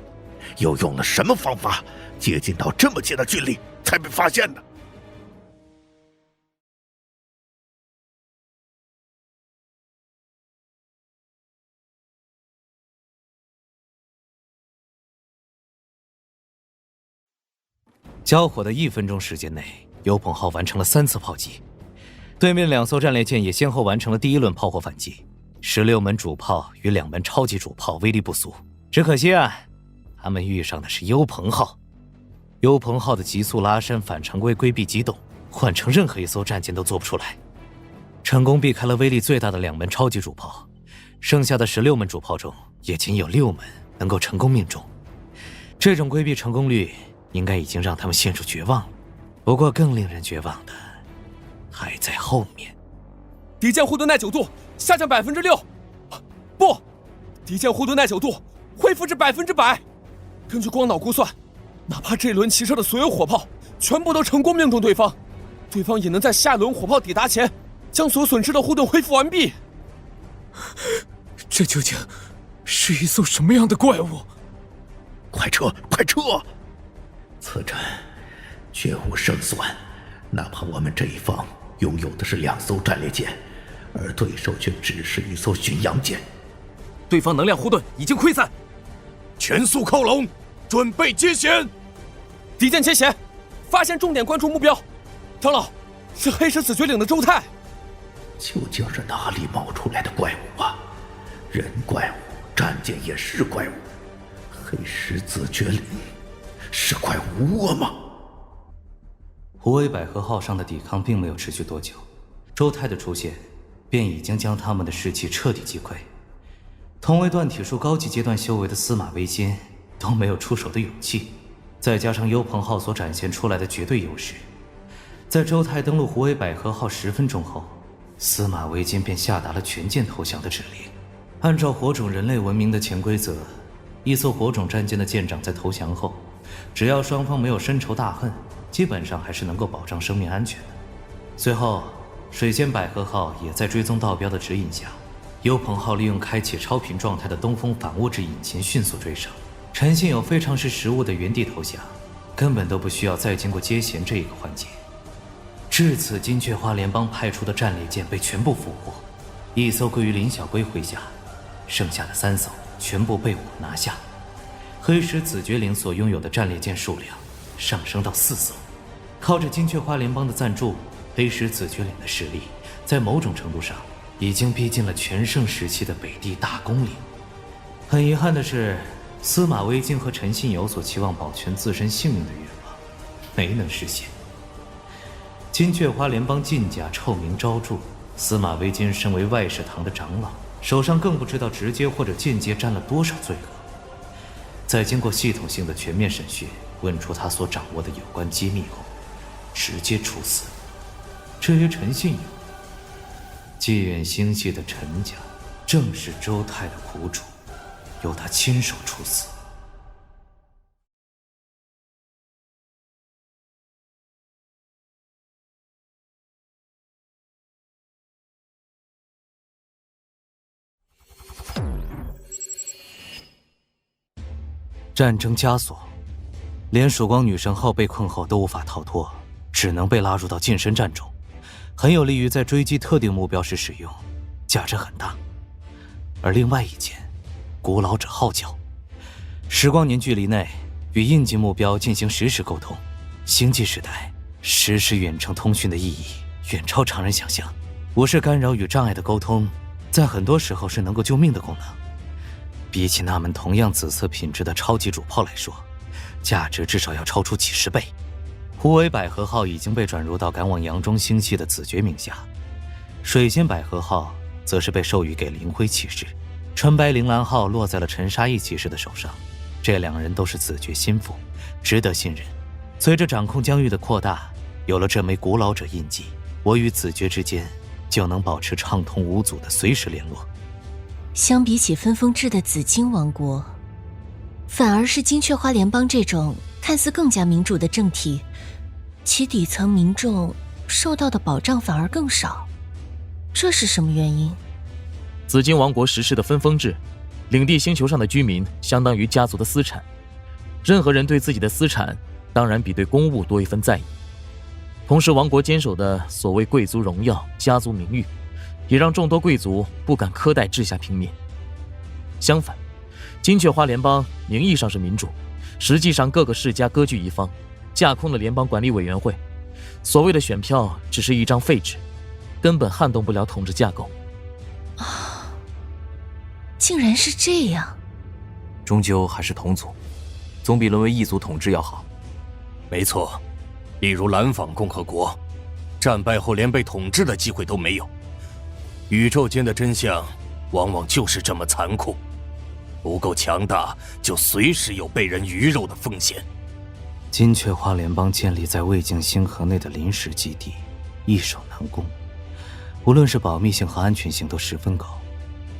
又用了什么方法接近到这么近的距离才被发现呢？交火的1分钟时间内，优鹏号完成了3次炮击，对面2艘战列舰也先后完成了第1轮炮火反击。16门主炮与2门超级主炮威力不俗，只可惜啊，他们遇上的是优鹏号。优鹏号的急速拉伸反常规规避机动，换成任何一艘战舰都做不出来，成功避开了威力最大的2门超级主炮。剩下的16门主炮中，也仅有6门能够成功命中。这种规避成功率应该已经让他们陷入绝望了。不过更令人绝望的还在后面。敌舰护盾耐久度下降6%，不，敌舰护盾耐久度恢复至100%。根据光脑估算，哪怕这轮齐射的所有火炮全部都成功命中对方，对方也能在下轮火炮抵达前将所损失的护盾恢复完毕。这究竟是一艘什么样的怪物？快撤！快撤！此战绝无胜算，哪怕我们这一方拥有的是2艘战列舰，而对手却只是1艘巡洋舰。对方能量护盾已经溃散，全速靠拢，准备接舷。敌舰接舷，发现重点关注目标。长老，是黑石子绝岭的周泰。究竟是哪里冒出来的怪物啊？人怪物，战舰也是怪物。黑石子绝岭是块无窝吗？胡为百合号上的抵抗并没有持续多久，周泰的出现便已经将他们的士气彻底击溃。同为断体术高级阶段修为的司马维金都没有出手的勇气，再加上幽鹏号所展现出来的绝对优势，在周泰登陆胡为百合号10分钟后，司马维金便下达了全舰投降的指令。按照火种人类文明的潜规则，一艘火种战舰的舰长在投降后，只要双方没有深仇大恨，基本上还是能够保障生命安全的。随后，水仙百合号也在追踪道标的指引下，幽鹏号利用开启超频状态的东风反物质引擎迅速追上。陈信有非常识时务的原地投降，根本都不需要再经过接舷这一个环节。至此，金雀花联邦派出的战列舰被全部俘获，1艘归于林小龟麾下，剩下的3艘全部被我拿下。黑石子绝岭所拥有的战列舰数量上升到4艘。靠着金雀花联邦的赞助，黑石子绝岭的实力在某种程度上已经逼近了全盛时期的北地大公领。很遗憾的是，司马维京和陈信友所期望保全自身性命的愿望没能实现。金雀花联邦进甲臭名昭著，司马维京身为外事堂的长老，手上更不知道直接或者间接沾了多少罪恶。在经过系统性的全面审讯，问出他所掌握的有关机密后，直接处死。至于陈信友，济远星系的陈家正是周泰的苦主，由他亲手处死。战争枷锁，连曙光女神号被困后都无法逃脱，只能被拉入到近身战中，很有利于在追击特定目标时使用，价值很大。而另外一件，古老者号角，时光年距离内与印记目标进行实时沟通。星际时代，实时远程通讯的意义远超常人想象，无视干扰与障碍的沟通，在很多时候是能够救命的功能。比起那门同样紫色品质的超级主炮来说，价值至少要超出几10倍。胡为百合号已经被转入到赶往阳中星系的子爵名下，水仙百合号则是被授予给灵辉骑士，纯白铃兰号落在了陈沙溢骑士的手上。这2人都是子爵心腹，值得信任。随着掌控疆域的扩大，有了这枚古老者印记，我与子爵之间就能保持畅通无阻的随时联络。相比起分封制的紫金王国，反而是金雀花联邦这种看似更加民主的政体，其底层民众受到的保障反而更少，这是什么原因？紫金王国实施的分封制，领地星球上的居民相当于家族的私产，任何人对自己的私产当然比对公务多一分在意。同时，王国坚守的所谓贵族荣耀、家族名誉，也让众多贵族不敢苛待治下平民。相反，金雀花联邦名义上是民主，实际上各个世家割据一方，架空了联邦管理委员会，所谓的选票只是一张废纸，根本撼动不了统治架构。竟然是这样。终究还是同族，总比沦为异族统治要好。没错，例如蓝纺共和国，战败后连被统治的机会都没有。宇宙间的真相往往就是这么残酷，不够强大就随时有被人鱼肉的风险。金雀花联邦建立在魏境星河内的临时基地，易守难攻，无论是保密性和安全性都十分高。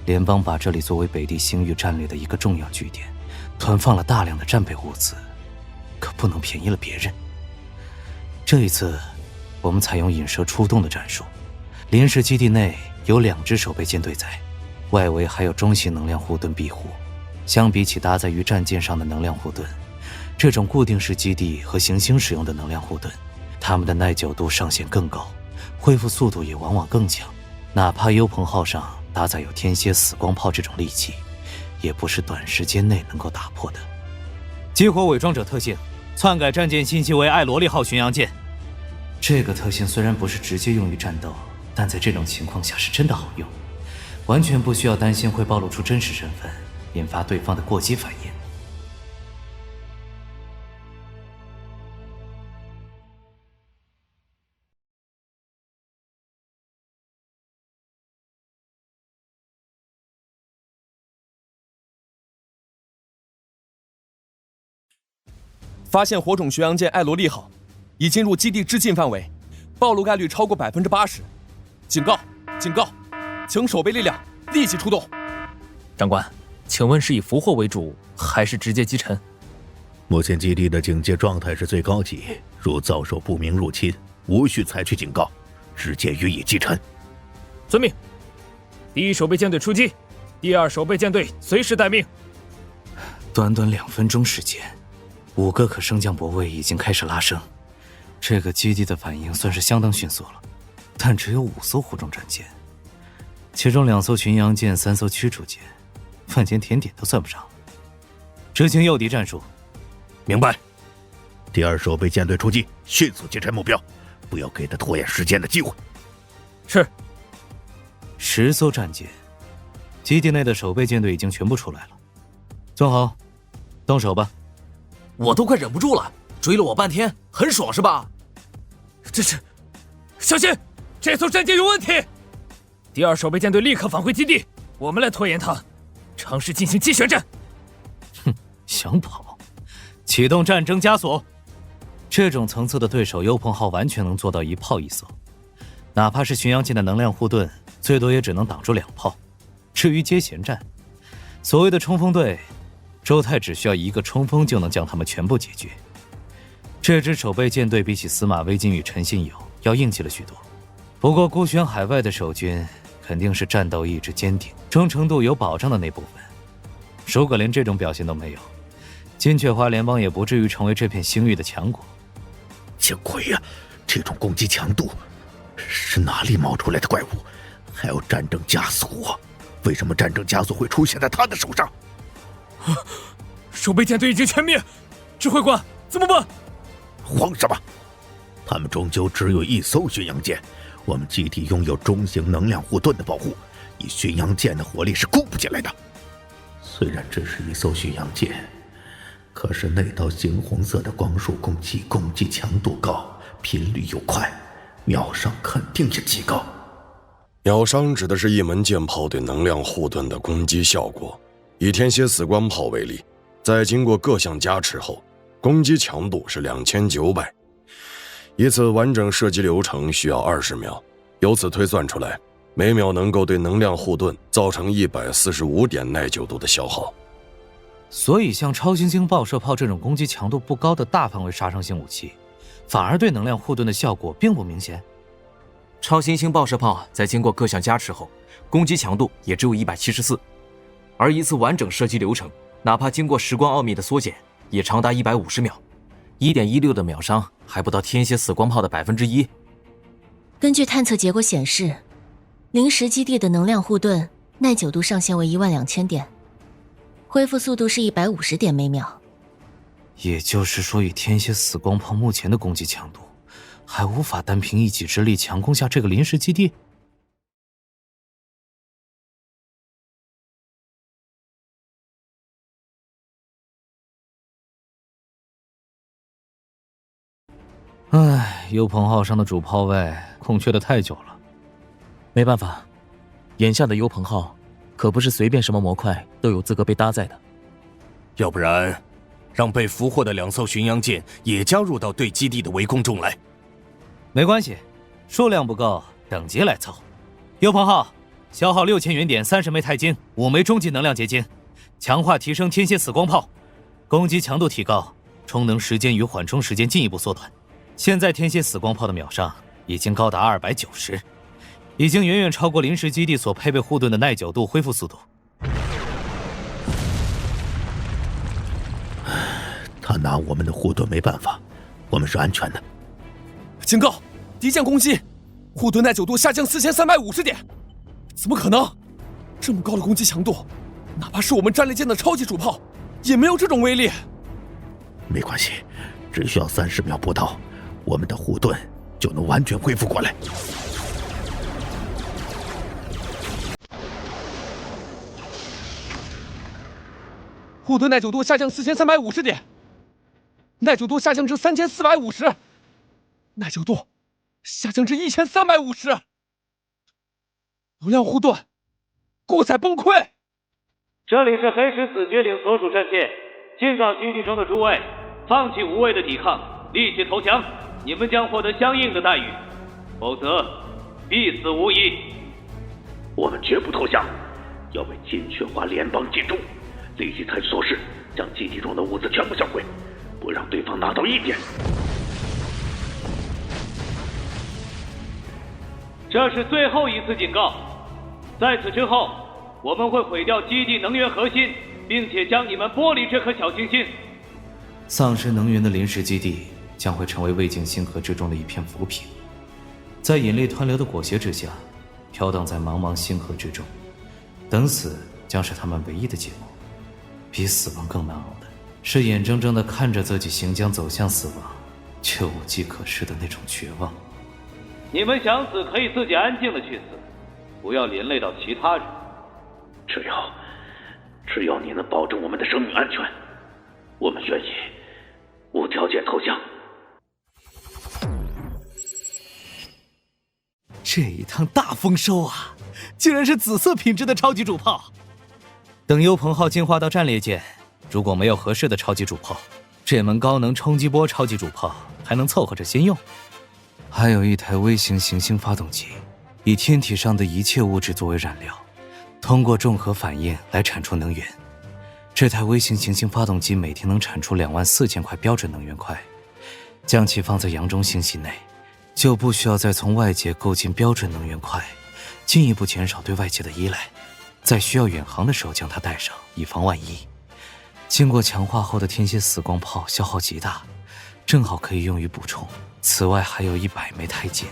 联邦把这里作为北地星域战略的一个重要据点，团放了大量的战备物资，可不能便宜了别人。这一次，我们采用引蛇出洞的战术，临时基地内有2支守备舰队在，外围还有中型能量护盾庇护。相比起搭载于战舰上的能量护盾，这种固定式基地和行星使用的能量护盾，它们的耐久度上限更高，恢复速度也往往更强。哪怕幽鹏号上搭载有天蝎死光炮这种利器，也不是短时间内能够打破的。激活伪装者特性，篡改战舰信息为艾罗利号巡洋舰。这个特性虽然不是直接用于战斗，但在这种情况下是真的好用，完全不需要担心会暴露出真实身份，引发对方的过激反应。发现火种巡洋舰艾罗利号已进入基地之近范围，暴露概率超过80%。警告！警告！请守备力量立即出动。长官，请问是以俘获为主，还是直接击沉？目前基地的警戒状态是最高级，如遭受不明入侵，无需采取警告，直接予以击沉。遵命。第1守备舰队出击，第2守备舰队随时待命。短短2分钟时间，5个可升降泊位已经开始拉升。这个基地的反应算是相当迅速了，但只有5艘护重战舰，其中2艘巡洋舰、3艘驱逐舰，饭前甜点都算不上。执行诱敌战术。明白。第2守备舰队出击，迅速击沉目标，不要给他拖延时间的机会。是。10艘战舰，基地内的守备舰队已经全部出来了。坐好，动手吧。我都快忍不住了，追了我半天，很爽是吧？这是，小心，这艘战舰有问题！第2守备舰队立刻返回基地，我们来拖延它，尝试进行击旋战。哼，想跑？启动战争枷锁。这种层次的对手，幽鹏号完全能做到1炮1艘，哪怕是巡洋舰的能量护盾，最多也只能挡住2炮。至于接舷战，所谓的冲锋队，周泰只需要1个冲锋就能将他们全部解决。这支守备舰队比起司马微金与陈信友要硬气了许多，不过孤悬海外的守军肯定是战斗意志坚定、忠诚度有保障的那部分。如果连这种表现都没有，金雀花联邦也不至于成为这片星域的强国。见鬼呀！这种攻击强度是哪里冒出来的怪物？还有战争枷锁？为什么战争枷锁会出现在他的手上？守备舰队已经全灭，指挥官怎么办？慌什么？他们终究只有1艘巡洋舰，我们基地拥有中型能量护盾的保护，以巡洋舰的火力是攻不进来的。虽然只是1艘巡洋舰，可是那道猩红色的光束攻击，攻击强度高，频率又快，秒伤肯定也极高。秒伤指的是一门舰炮对能量护盾的攻击效果。以天蝎死光炮为例，在经过各项加持后，攻击强度是2900。一次完整射击流程需要20秒，由此推算出来，每秒能够对能量护盾造成145点耐久度的消耗。所以像超新星爆射炮这种攻击强度不高的大范围杀伤性武器，反而对能量护盾的效果并不明显。超新星爆射炮在经过各项加持后，攻击强度也只有174，而一次完整射击流程，哪怕经过时光奥秘的缩减，也长达150秒，1.16的秒伤还不到天蝎死光炮的1%。根据探测结果显示，临时基地的能量护盾耐久度上限为12000点，恢复速度是150点每秒。也就是说，以天蝎死光炮目前的攻击强度，还无法单凭一己之力强攻下这个临时基地。唉，幽鹏号上的主炮位空缺的太久了。没办法，眼下的幽鹏号可不是随便什么模块都有资格被搭载的。要不然，让被俘获的2艘巡洋舰也加入到对基地的围攻中来。没关系，数量不够，等级来凑。幽鹏号消耗6000元点30枚钛金，5枚终极能量结晶，强化提升天蝎死光炮，攻击强度提高，充能时间与缓冲时间进一步缩短。现在天蝎死光炮的秒伤已经高达290，已经远远超过临时基地所配备护盾的耐久度恢复速度。他拿我们的护盾没办法，我们是安全的。警告！敌舰攻击，护盾耐久度下降4350点。怎么可能？这么高的攻击强度，哪怕是我们战列舰的超级主炮，也没有这种威力。没关系，只需要30秒不到，我们的护盾就能完全恢复过来。护盾耐久度下降4350点，耐久度下降至3450，耐久度下降至1350，流量护盾过载崩溃。这里是黑石死绝岭所属战舰，警告基地中的诸位，放弃无谓的抵抗，立即投降，你们将获得相应的待遇，否则必死无疑。我们绝不投降，要为金雀花联邦记住，立即采取措施，将基地中的物资全部销毁，不让对方拿到一点。这是最后一次警告，在此之后，我们会毁掉基地能源核心，并且将你们剥离这颗小行星。丧失能源的临时基地将会成为魏晋星河之中的一片浮萍，在引力湍流的裹挟之下，飘荡在茫茫星河之中。等死将是他们唯一的结果。比死亡更难熬的是眼睁睁地看着自己行将走向死亡，却无计可施的那种绝望。你们想死可以自己安静地去死，不要连累到其他人。只要你能保证我们的生命安全，我们愿意无条件投降。这一趟大丰收啊，竟然是紫色品质的超级主炮。等幽鹏号进化到战列舰，如果没有合适的超级主炮，这门高能冲击波超级主炮还能凑合着先用。还有一台微型行星发动机，以天体上的一切物质作为燃料，通过重核反应来产出能源。这台微型行星发动机每天能产出24000块标准能源块，将其放在洋中星系内，就不需要再从外界购进标准能源块，进一步减少对外界的依赖。在需要远航的时候将它带上，以防万一。经过强化后的天蝎死光炮消耗极大，正好可以用于补充。此外还有100枚钛剑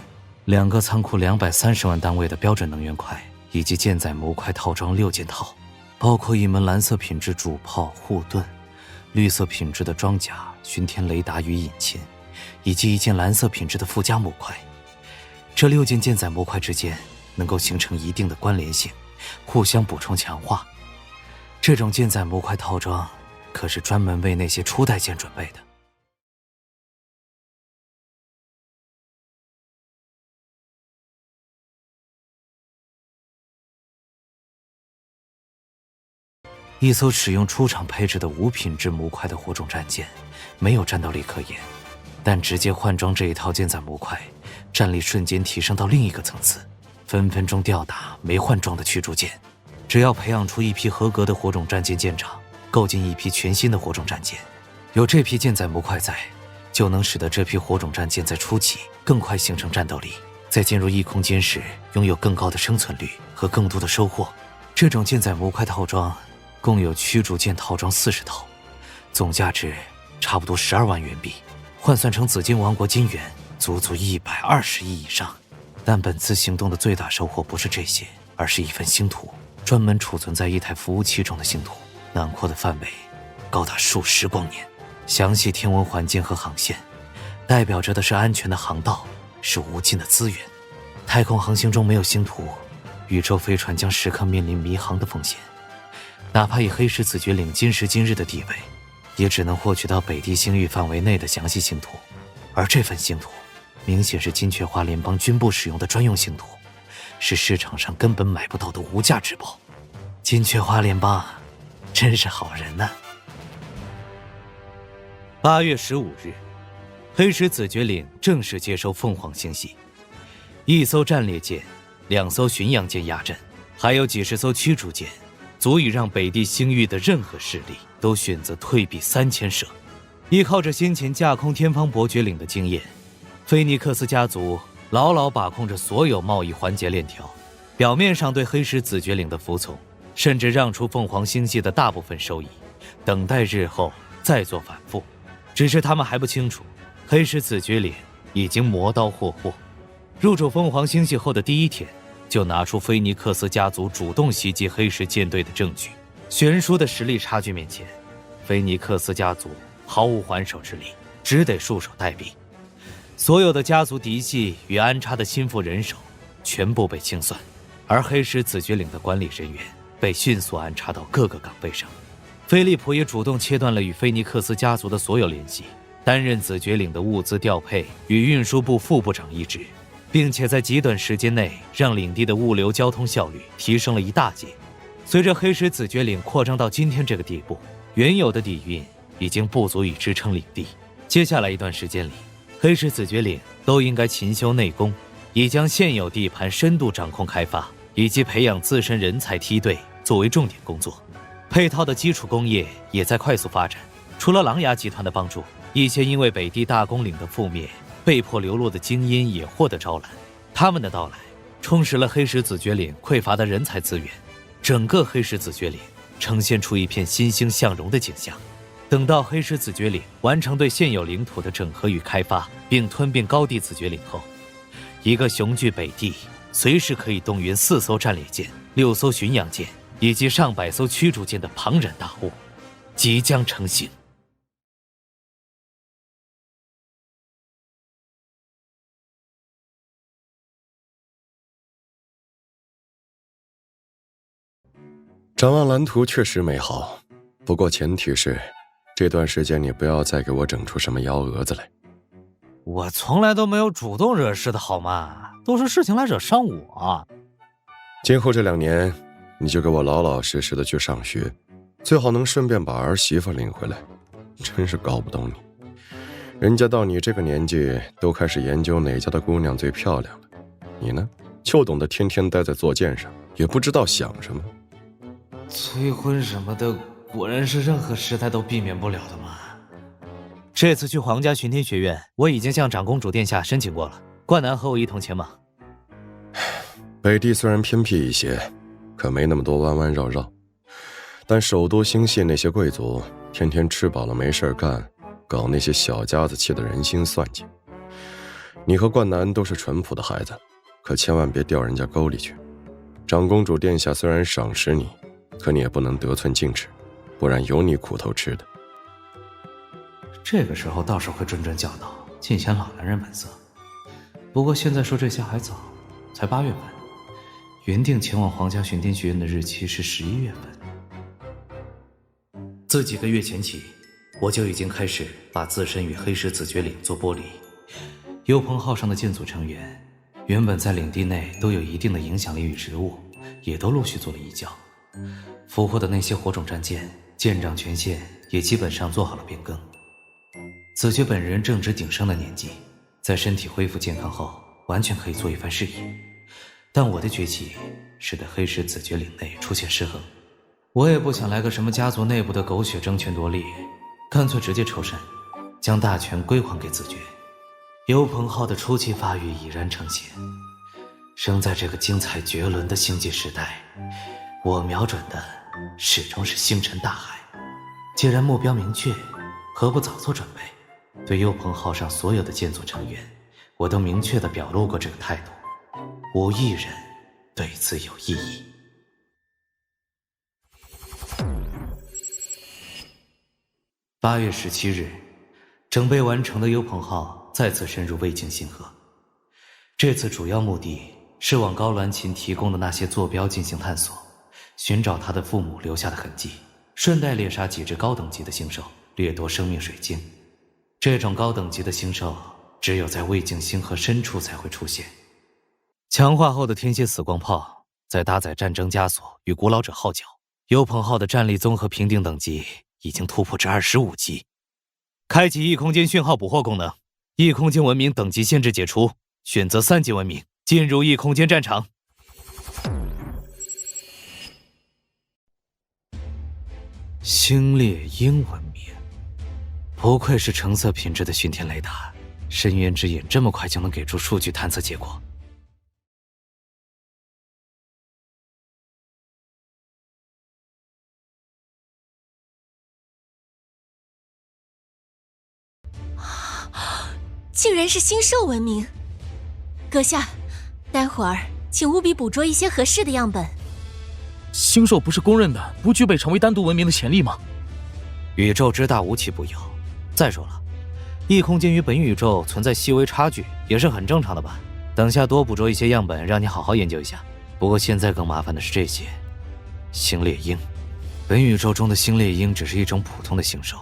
，2个仓库230万单位的标准能源块，以及舰载模块套装6件套，包括一门蓝色品质主炮护盾，绿色品质的装甲、巡天雷达与引擎，以及一件蓝色品质的附加模块。这6件舰载模块之间能够形成一定的关联性，互相补充强化。这种舰载模块套装可是专门为那些初代舰准备的。一艘使用出厂配置的无品质模块的火种战舰，没有战斗力可言，但直接换装这一套舰载模块，战力瞬间提升到另一个层次，分分钟吊打没换装的驱逐舰。只要培养出一批合格的火种战舰舰长，构建一批全新的火种战舰，有这批舰载模块在，就能使得这批火种战舰在初期更快形成战斗力，在进入异空间时拥有更高的生存率和更多的收获。这种舰载模块套装共有驱逐舰套装40套，总价值差不多12万元币，换算成紫金王国金元，足足120亿以上。但本次行动的最大收获不是这些，而是一份星图，专门储存在一台服务器中的星图，囊括的范围高达数十光年，详细天文环境和航线，代表着的是安全的航道，是无尽的资源。太空航行中没有星图，宇宙飞船将时刻面临迷航的风险。哪怕以黑石子绝岭今时今日的地位，也只能获取到北地星域范围内的详细星图，而这份星图明显是金雀花联邦军部使用的专用星图，是市场上根本买不到的无价之宝。金雀花联邦真是好人呐。8月15日，黑石子绝岭正式接收凤凰星系，1艘战列舰，2艘巡洋舰压阵，还有几十艘驱逐舰，足以让北地星域的任何势力都选择退避3000舍。依靠着先前架空天方伯爵岭的经验，菲尼克斯家族牢牢把控着所有贸易环节链条，表面上对黑石子爵岭的服从，甚至让出凤凰星系的大部分收益，等待日后再做反复。只是他们还不清楚，黑石子爵岭已经磨刀霍霍。入主凤凰星系后的第一天，就拿出菲尼克斯家族主动袭击黑石舰队的证据。悬殊的实力差距面前，菲尼克斯家族毫无还手之力，只得束手待毙。所有的家族嫡系与安插的心腹人手全部被清算，而黑石子爵岭的管理人员被迅速安插到各个岗位上。菲利普也主动切断了与菲尼克斯家族的所有联系，担任子爵岭的物资调配与运输部副部长一职，并且在极短时间内让领地的物流交通效率提升了一大截。随着黑石子爵岭扩张到今天这个地步，原有的底蕴已经不足以支撑领地。接下来一段时间里，黑石子爵岭都应该勤修内功，以将现有地盘深度掌控开发，以及培养自身人才梯队作为重点工作。配套的基础工业也在快速发展。除了狼牙集团的帮助，一些因为北地大公岭的覆灭被迫流落的精英也获得招揽。他们的到来充实了黑石子爵岭匮乏的人才资源，整个黑石子爵岭呈现出一片欣欣向荣的景象。等到黑石子爵岭完成对现有领土的整合与开发，并吞并高地子爵岭后，一个雄踞北地，随时可以动员4艘战列舰、6艘巡洋舰以及上百艘驱逐舰的庞然大物即将成型。展望蓝图确实美好，不过前提是这段时间你不要再给我整出什么幺蛾子来。我从来都没有主动惹事的好吗？都是事情来惹上我。今后这2年，你就给我老老实实的去上学，最好能顺便把儿媳妇领回来。真是搞不懂你，人家到你这个年纪都开始研究哪家的姑娘最漂亮了，你呢，就懂得天天待在坐舰上，也不知道想什么。催婚什么的，果然是任何时代都避免不了的嘛。这次去皇家巡天学院，我已经向长公主殿下申请过了，冠南和我一同前往。北地虽然偏僻一些，可没那么多弯弯绕绕，但首都星系那些贵族天天吃饱了没事干，搞那些小家子气的人心算计。你和冠南都是淳朴的孩子，可千万别掉人家沟里去。长公主殿下虽然赏识你，可你也不能得寸进尺，不然有你苦头吃的。这个时候倒是会谆谆教导，尽显老男人本色。不过现在说这些还早，才8月份，原定前往皇家巡天学院的日期是11月份。自几个月前起，我就已经开始把自身与黑石子爵岭做剥离。幽鹏号上的舰组成员，原本在领地内都有一定的影响力与职务，也都陆续做了移交。俘获的那些火种战舰，舰长权限也基本上做好了变更。子爵本人正值鼎盛的年纪，在身体恢复健康后，完全可以做一番事业。但我的崛起使得黑石子爵岭内出现失衡，我也不想来个什么家族内部的狗血争权夺利，干脆直接抽身，将大权归还给子爵。幽鹏号的初期发育已然呈现，生在这个精彩绝伦的星际时代，我瞄准的始终是星辰大海。既然目标明确，何不早做准备？对幽鹏号上所有的舰组成员，我都明确地表露过这个态度，无一人对此有异议。8月17日，整备完成的幽鹏号再次深入魏境星河。这次主要目的是往高鸾琴提供的那些坐标进行探索，寻找他的父母留下的痕迹，顺带猎杀几只高等级的星兽，掠夺生命水晶。这种高等级的星兽只有在魏境星河深处才会出现。强化后的天蝎死光炮，再搭载战争枷锁与古老者号角，幽鹏号的战力综合评定等级已经突破至25级。开启异空间讯号捕获功能，异空间文明等级限制解除，选择3级文明，进入异空间战场。星猎鹰文明，不愧是橙色品质的巡天雷达，深渊之眼这么快就能给出数据探测结果。竟然是星兽文明！阁下，待会儿请务必捕捉一些合适的样本。星兽不是公认的不具备成为单独文明的潜力吗？宇宙之大，无奇不有。再说了，异空间与本宇宙存在细微差距，也是很正常的吧。等下多捕捉一些样本，让你好好研究一下。不过现在更麻烦的是这些星猎鹰。本宇宙中的星猎鹰只是一种普通的星兽，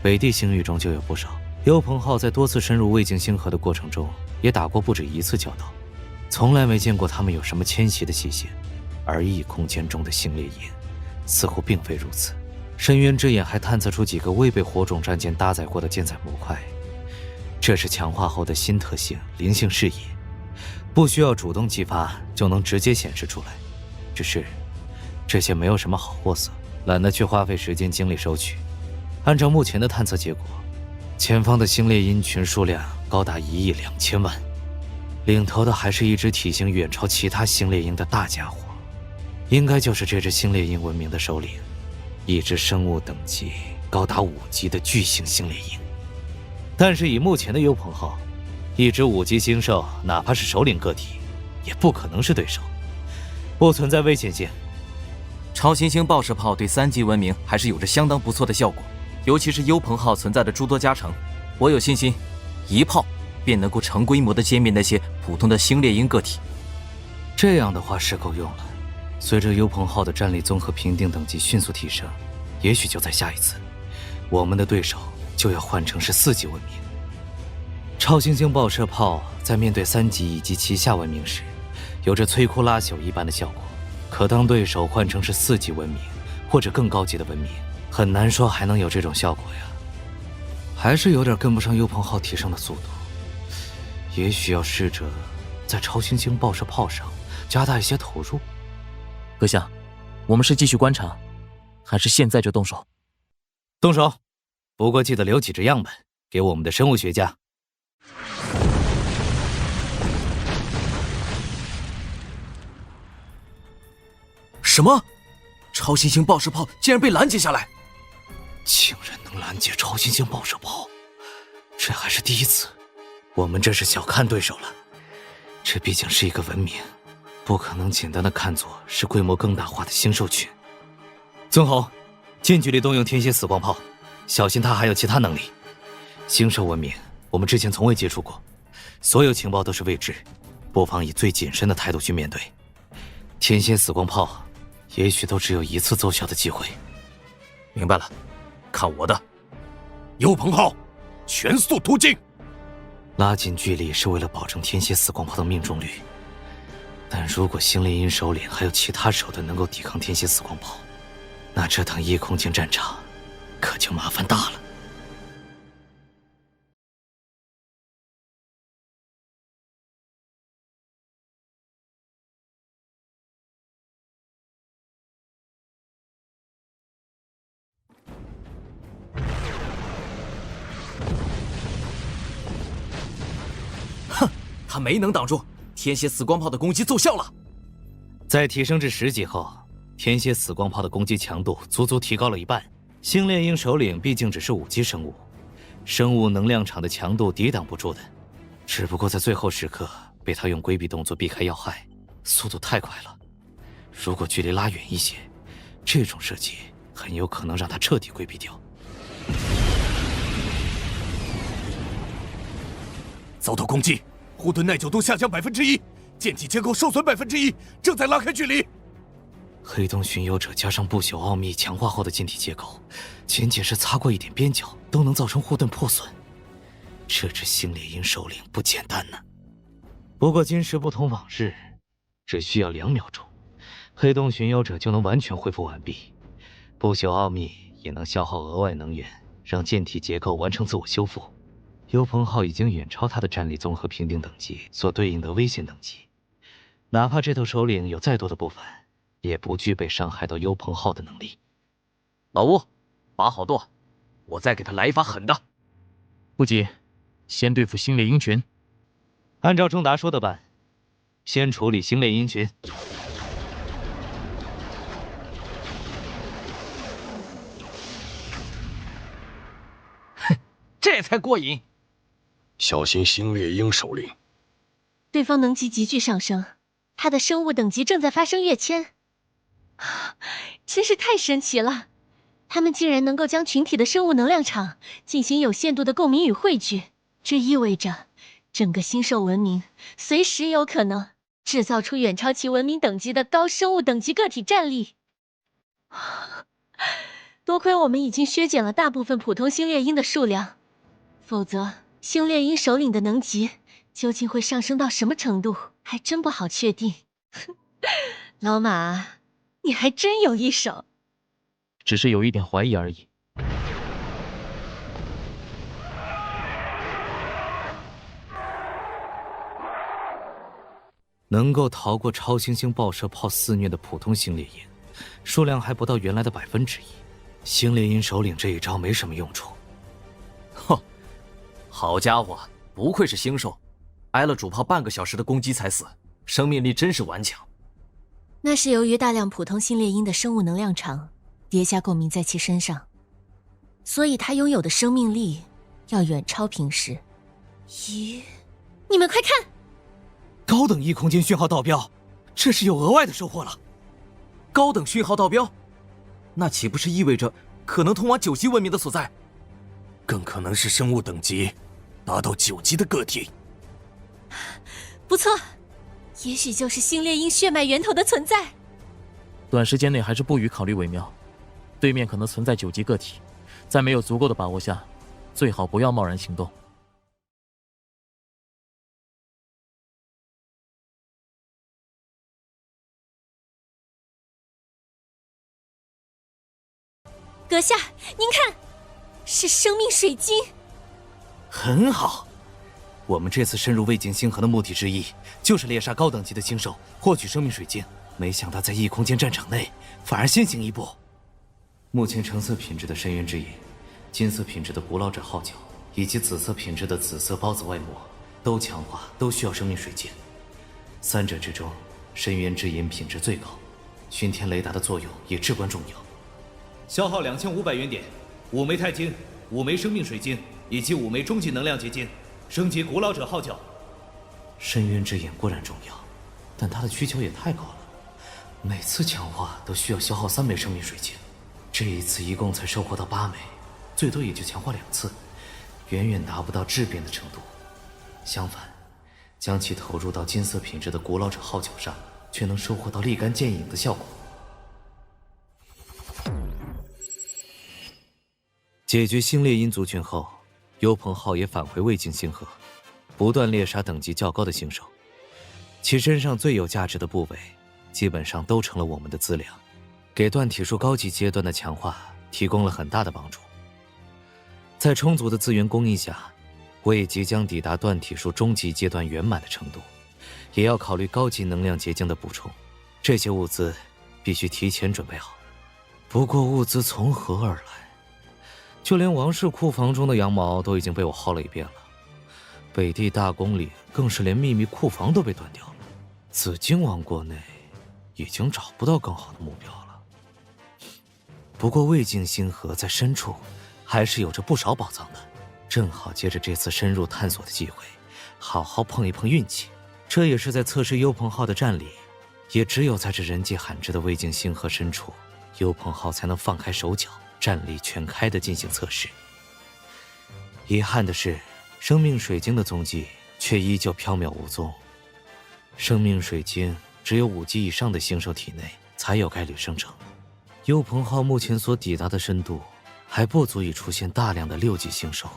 北地星域中就有不少。幽鹏浩在多次深入魏境星河的过程中，也打过不止一次交道，从来没见过他们有什么迁徙的迹象。而异空间中的星猎鹰似乎并非如此。深渊之眼还探测出几个未被火种战舰搭载过的舰载模块，这是强化后的新特性灵性视野，不需要主动激发就能直接显示出来。只是这些没有什么好货色，懒得去花费时间精力收取。按照目前的探测结果，前方的星猎鹰群数量高达1亿2千万，领头的还是一只体型远超其他星猎鹰的大家伙，应该就是这只星猎鹰文明的首领，一只生物等级高达5级的巨型星猎鹰。但是以目前的幽鹏浩，一只5级星兽，哪怕是首领个体，也不可能是对手，不存在危险性。超新星爆射炮对3级文明还是有着相当不错的效果，尤其是幽鹏号存在的诸多加成，我有信心，一炮便能够成规模的歼灭那些普通的星猎鹰个体。这样的话是够用了。随着幽鹏号的战力综合评定等级迅速提升，也许就在下一次，我们的对手就要换成是4级文明。超新星爆射炮在面对3级以及其下文明时，有着摧枯拉朽一般的效果。可当对手换成是4级文明或者更高级的文明，很难说还能有这种效果呀。还是有点跟不上幽鹏号提升的速度，也许要试着在超新星爆射炮上加大一些投入。阁下，我们是继续观察，还是现在就动手？动手，不过记得留几只样本给我们的生物学家。什么？超新星爆射炮竟然被拦截下来！竟然能拦截超新星爆射炮，这还是第一次。我们真是小看对手了。这毕竟是一个文明，不可能简单的看作是规模更大化的星兽群。尊侯，近距离动用天蝎死光炮，小心它还有其他能力。星兽文明我们之前从未接触过，所有情报都是未知，不妨以最谨慎的态度去面对。天蝎死光炮也许都只有一次奏效的机会。明白了，看我的！幽鹏号，全速突进！拉近距离是为了保证天蝎死光炮的命中率，但如果星猎鹰首领还有其他手段能够抵抗天蝎死光炮，那这趟异空间战场可就麻烦大了。他没能挡住天蝎死光炮的攻击，奏效了。在提升至10级后，天蝎死光炮的攻击强度足足提高了一半。星猎鹰首领毕竟只是5级生物，生物能量场的强度抵挡不住的。只不过在最后时刻被他用规避动作避开要害，速度太快了。如果距离拉远一些，这种射击很有可能让他彻底规避掉。遭到攻击，护盾耐久度下降1%，舰体结构受损1%，正在拉开距离。黑洞巡游者加上不朽奥秘强化后的舰体结构，仅仅是擦过一点边角，都能造成护盾破损。这只星猎鹰首领不简单呢。不过今时不同往日，只需要2秒钟，黑洞巡游者就能完全恢复完毕。不朽奥秘也能消耗额外能源，让舰体结构完成自我修复。幽鹏号已经远超他的战力综合评定等级所对应的危险等级，哪怕这头首领有再多的部分，也不具备伤害到幽鹏号的能力。老吴，把好舵，我再给他来一发狠的。不急，先对付星猎鹰群。按照钟达说的办，先处理星猎鹰群。哼，这才过瘾。小心星猎鹰首领。对方能级急剧上升，他的生物等级正在发生跃迁，真是太神奇了！他们竟然能够将群体的生物能量场进行有限度的共鸣与汇聚，这意味着整个星兽文明随时有可能制造出远超其文明等级的高生物等级个体战力。多亏我们已经削减了大部分普通星猎鹰的数量，否则星猎鹰首领的能级究竟会上升到什么程度，还真不好确定。老马，你还真有一手。只是有一点怀疑而已。能够逃过超新星爆射炮肆虐的普通星猎鹰，数量还不到原来的1%。星猎鹰首领这一招没什么用处。哼，好家伙，不愧是星兽，挨了主炮半个小时的攻击才死，生命力真是顽强。那是由于大量普通星猎鹰的生物能量场叠加共鸣在其身上，所以它拥有的生命力要远超平时。咦，你们快看！高等异空间讯号到标，这是有额外的收获了。高等讯号到标，那岂不是意味着可能通往9级文明的所在？更可能是生物等级达到9级的个体。不错，也许就是星猎鹰血脉源头的存在。短时间内还是不予考虑为妙。对面可能存在9级个体，在没有足够的把握下，最好不要贸然行动。阁下，您看，是生命水晶。很好，我们这次深入魏晋星河的目的之一，就是猎杀高等级的星兽，获取生命水晶。没想到在异空间战场内，反而先行一步。目前橙色品质的深渊之眼，金色品质的古老者号角，以及紫色品质的紫色孢子外膜，都强化，都需要生命水晶。三者之中，深渊之眼品质最高，巡天雷达的作用也至关重要。消耗2500元点，5枚钛晶，5枚生命水晶，以及5枚终极能量结晶，升级古老者号角。深渊之眼固然重要，但它的需求也太高了，每次强化都需要消耗3枚生命水晶。这一次一共才收获到8枚，最多也就强化2次，远远达不到质变的程度。相反，将其投入到金色品质的古老者号角上，却能收获到立竿见影的效果。解决星猎鹰族群后，幽鹏浩也返回魏晋星河，不断猎杀等级较高的星兽。其身上最有价值的部位，基本上都成了我们的资粮，给断体术高级阶段的强化提供了很大的帮助。在充足的资源供应下，我也即将抵达断体术中级阶段圆满的程度，也要考虑高级能量结晶的补充。这些物资必须提前准备好。不过物资从何而来？就连王室库房中的羊毛都已经被我薅了一遍了，北地大宫里更是连秘密库房都被断掉了。紫金王国内已经找不到更好的目标了。不过魏晋星河在深处还是有着不少宝藏的，正好借着这次深入探索的机会，好好碰一碰运气。这也是在测试幽鹏浩的战力，也只有在这人迹罕至的魏晋星河深处，幽鹏浩才能放开手脚，战力全开地进行测试。遗憾的是，生命水晶的踪迹却依旧缥缈无踪。生命水晶只有5级以上的星兽体内才有概率生成，幽鹏浩目前所抵达的深度还不足以出现大量的6级星兽。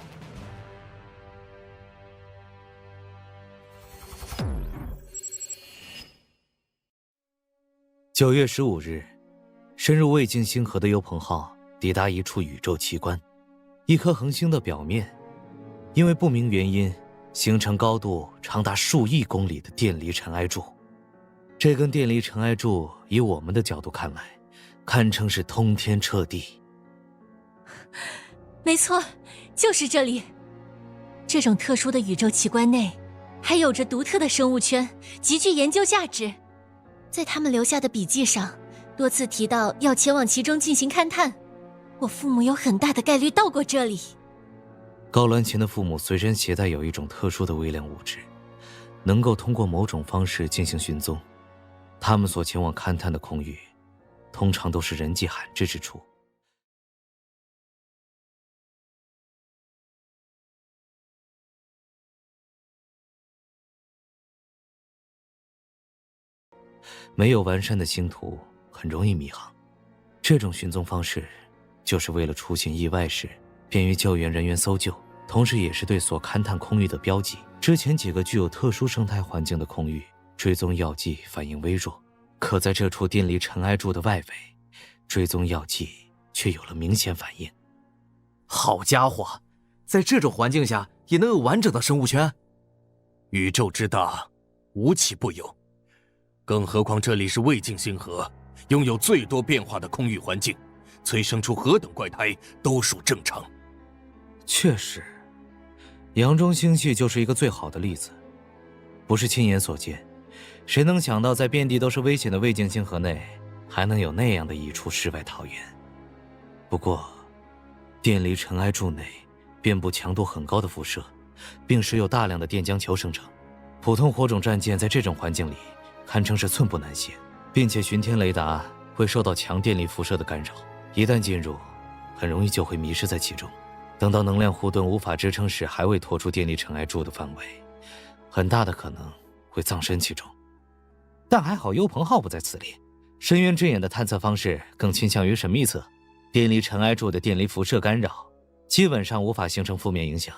9月15日，深入魏晋星河的幽鹏浩抵达一处宇宙奇观，一颗恒星的表面，因为不明原因，形成高度长达数亿公里的电离尘埃柱。这根电离尘埃柱，以我们的角度看来，堪称是通天彻地。没错，就是这里。这种特殊的宇宙奇观内，还有着独特的生物圈，极具研究价值。在他们留下的笔记上，多次提到要前往其中进行勘探。我父母有很大的概率到过这里。高鸾琴的父母随身携带有一种特殊的微量物质，能够通过某种方式进行寻踪。他们所前往勘探的空域，通常都是人迹罕至之处。没有完善的星图，很容易迷航。这种寻踪方式，就是为了出现意外时便于救援人员搜救，同时也是对所勘探空域的标记。之前几个具有特殊生态环境的空域，追踪药剂反应微弱，可在这处电离尘埃柱的外围，追踪药剂却有了明显反应。好家伙，在这种环境下也能有完整的生物圈？宇宙之大，无奇不有。更何况这里是魏晋星河，拥有最多变化的空域环境，催生出何等怪胎都属正常。确实，阳中星系就是一个最好的例子。不是亲眼所见，谁能想到在遍地都是危险的魏晋星河内，还能有那样的一处世外桃源？不过，电离尘埃柱内遍布强度很高的辐射，并时有大量的电浆球生成。普通火种战舰在这种环境里堪称是寸步难行，并且巡天雷达会受到强电力辐射的干扰，一旦进入，很容易就会迷失在其中。等到能量护盾无法支撑时，还未拖出电离尘埃柱的范围，很大的可能会葬身其中。但还好幽鹏号不在此列，深渊之眼的探测方式更倾向于神秘侧，电离尘埃柱的电离辐射干扰基本上无法形成负面影响。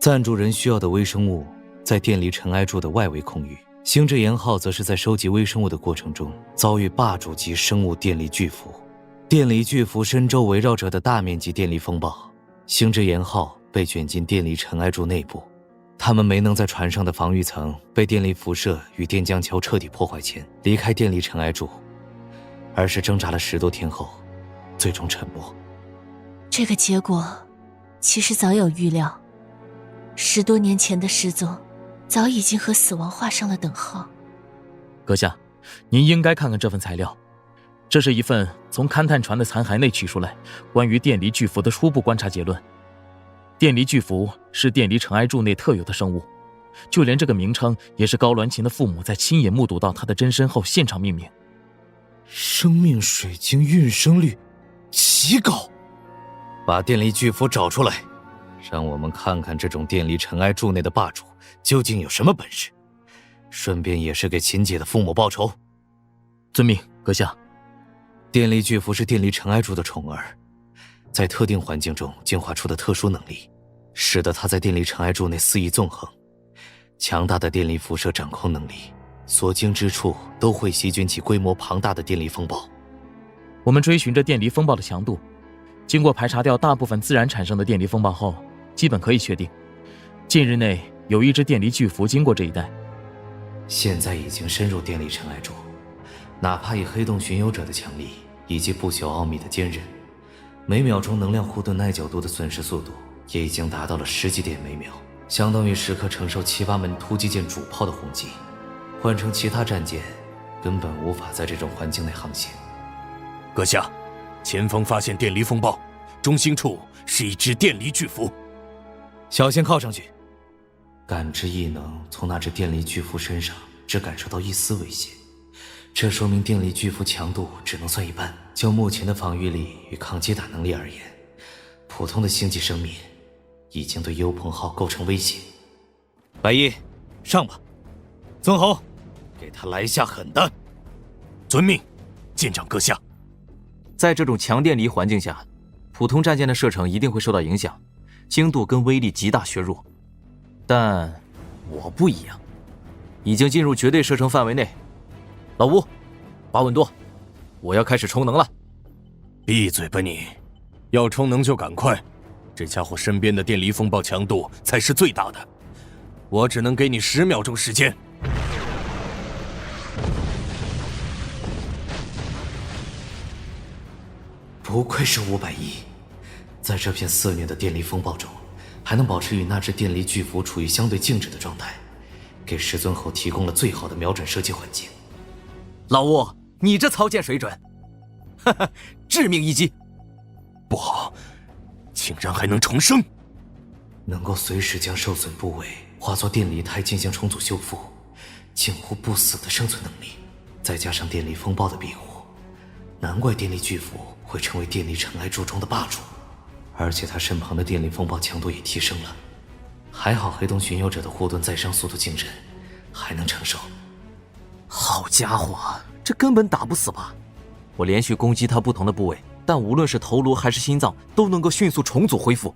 暂住人需要的微生物在电离尘埃柱的外围空域，星之岩号则是在收集微生物的过程中遭遇霸主级生物电离巨幅。电离巨幅身周围绕着的大面积电离风暴，星之岩号被卷进电离尘埃柱内部。他们没能在船上的防御层被电离辐射与电浆球彻底破坏前离开电离尘埃柱，而是挣扎了10多天后，最终沉没。这个结果其实早有预料。10多年前的失踪，早已经和死亡画上了等号。阁下，您应该看看这份材料，这是一份从勘探船的残骸内取出来关于电离巨幅的初步观察结论。电离巨幅是电离尘埃柱内特有的生物，就连这个名称也是高鸾琴的父母在亲眼目睹到它的真身后现场命名。生命水晶运生率极高，把电离巨幅找出来，让我们看看这种电离尘埃柱内的霸主究竟有什么本事，顺便也是给秦姐的父母报仇。遵命，阁下。电力巨蝠是电力尘埃柱的宠儿，在特定环境中进化出的特殊能力，使得它在电力尘埃柱内肆意纵横。强大的电力辐射掌控能力，所经之处都会席卷起规模庞大的电力风暴。我们追寻着电离风暴的强度，经过排查掉大部分自然产生的电离风暴后，基本可以确定，近日内有一只电离巨蝠经过这一带。现在已经深入电力尘埃柱，哪怕以黑洞巡游者的强力以及不朽奥秘的坚韧，每秒钟能量护盾耐久度的损失速度也已经达到了10几点每秒，相当于时刻承受7、8门突击舰主炮的轰击。换成其他战舰，根本无法在这种环境内航行。阁下，前方发现电离风暴，中心处是一只电离巨蝠，小心靠上去。感知异能从那只电离巨蝠身上只感受到一丝威胁，这说明电力巨蝠强度只能算一半。就目前的防御力与抗击打能力而言，普通的星际生命已经对幽鹏号构成威胁。白衣，上吧。尊侯，给他来下狠的。遵命，舰长阁下。在这种强电离环境下，普通战舰的射程一定会受到影响，精度跟威力极大削弱。但我不一样，已经进入绝对射程范围内。老吴，把稳舵，我要开始充能了。闭嘴吧你！要充能就赶快，这家伙身边的电离风暴强度才是最大的，我只能给你10秒钟时间。不愧是510，在这片肆虐的电力风暴中，还能保持与那只电离巨蝠处于相对静止的状态，给师尊侯提供了最好的瞄准射击环境。老吴，你这操舰水准，哈哈，致命一击！不好，竟然还能重生！能够随时将受损部位化作电离态进行重组修复，近乎不死的生存能力，再加上电力风暴的庇护，难怪电力巨蝠会成为电力尘埃柱中的霸主。而且他身旁的电力风暴强度也提升了，还好黑洞巡游者的护盾再伤速度惊人，还能承受。好家伙，这根本打不死吧！我连续攻击他不同的部位，但无论是头颅还是心脏，都能够迅速重组恢复。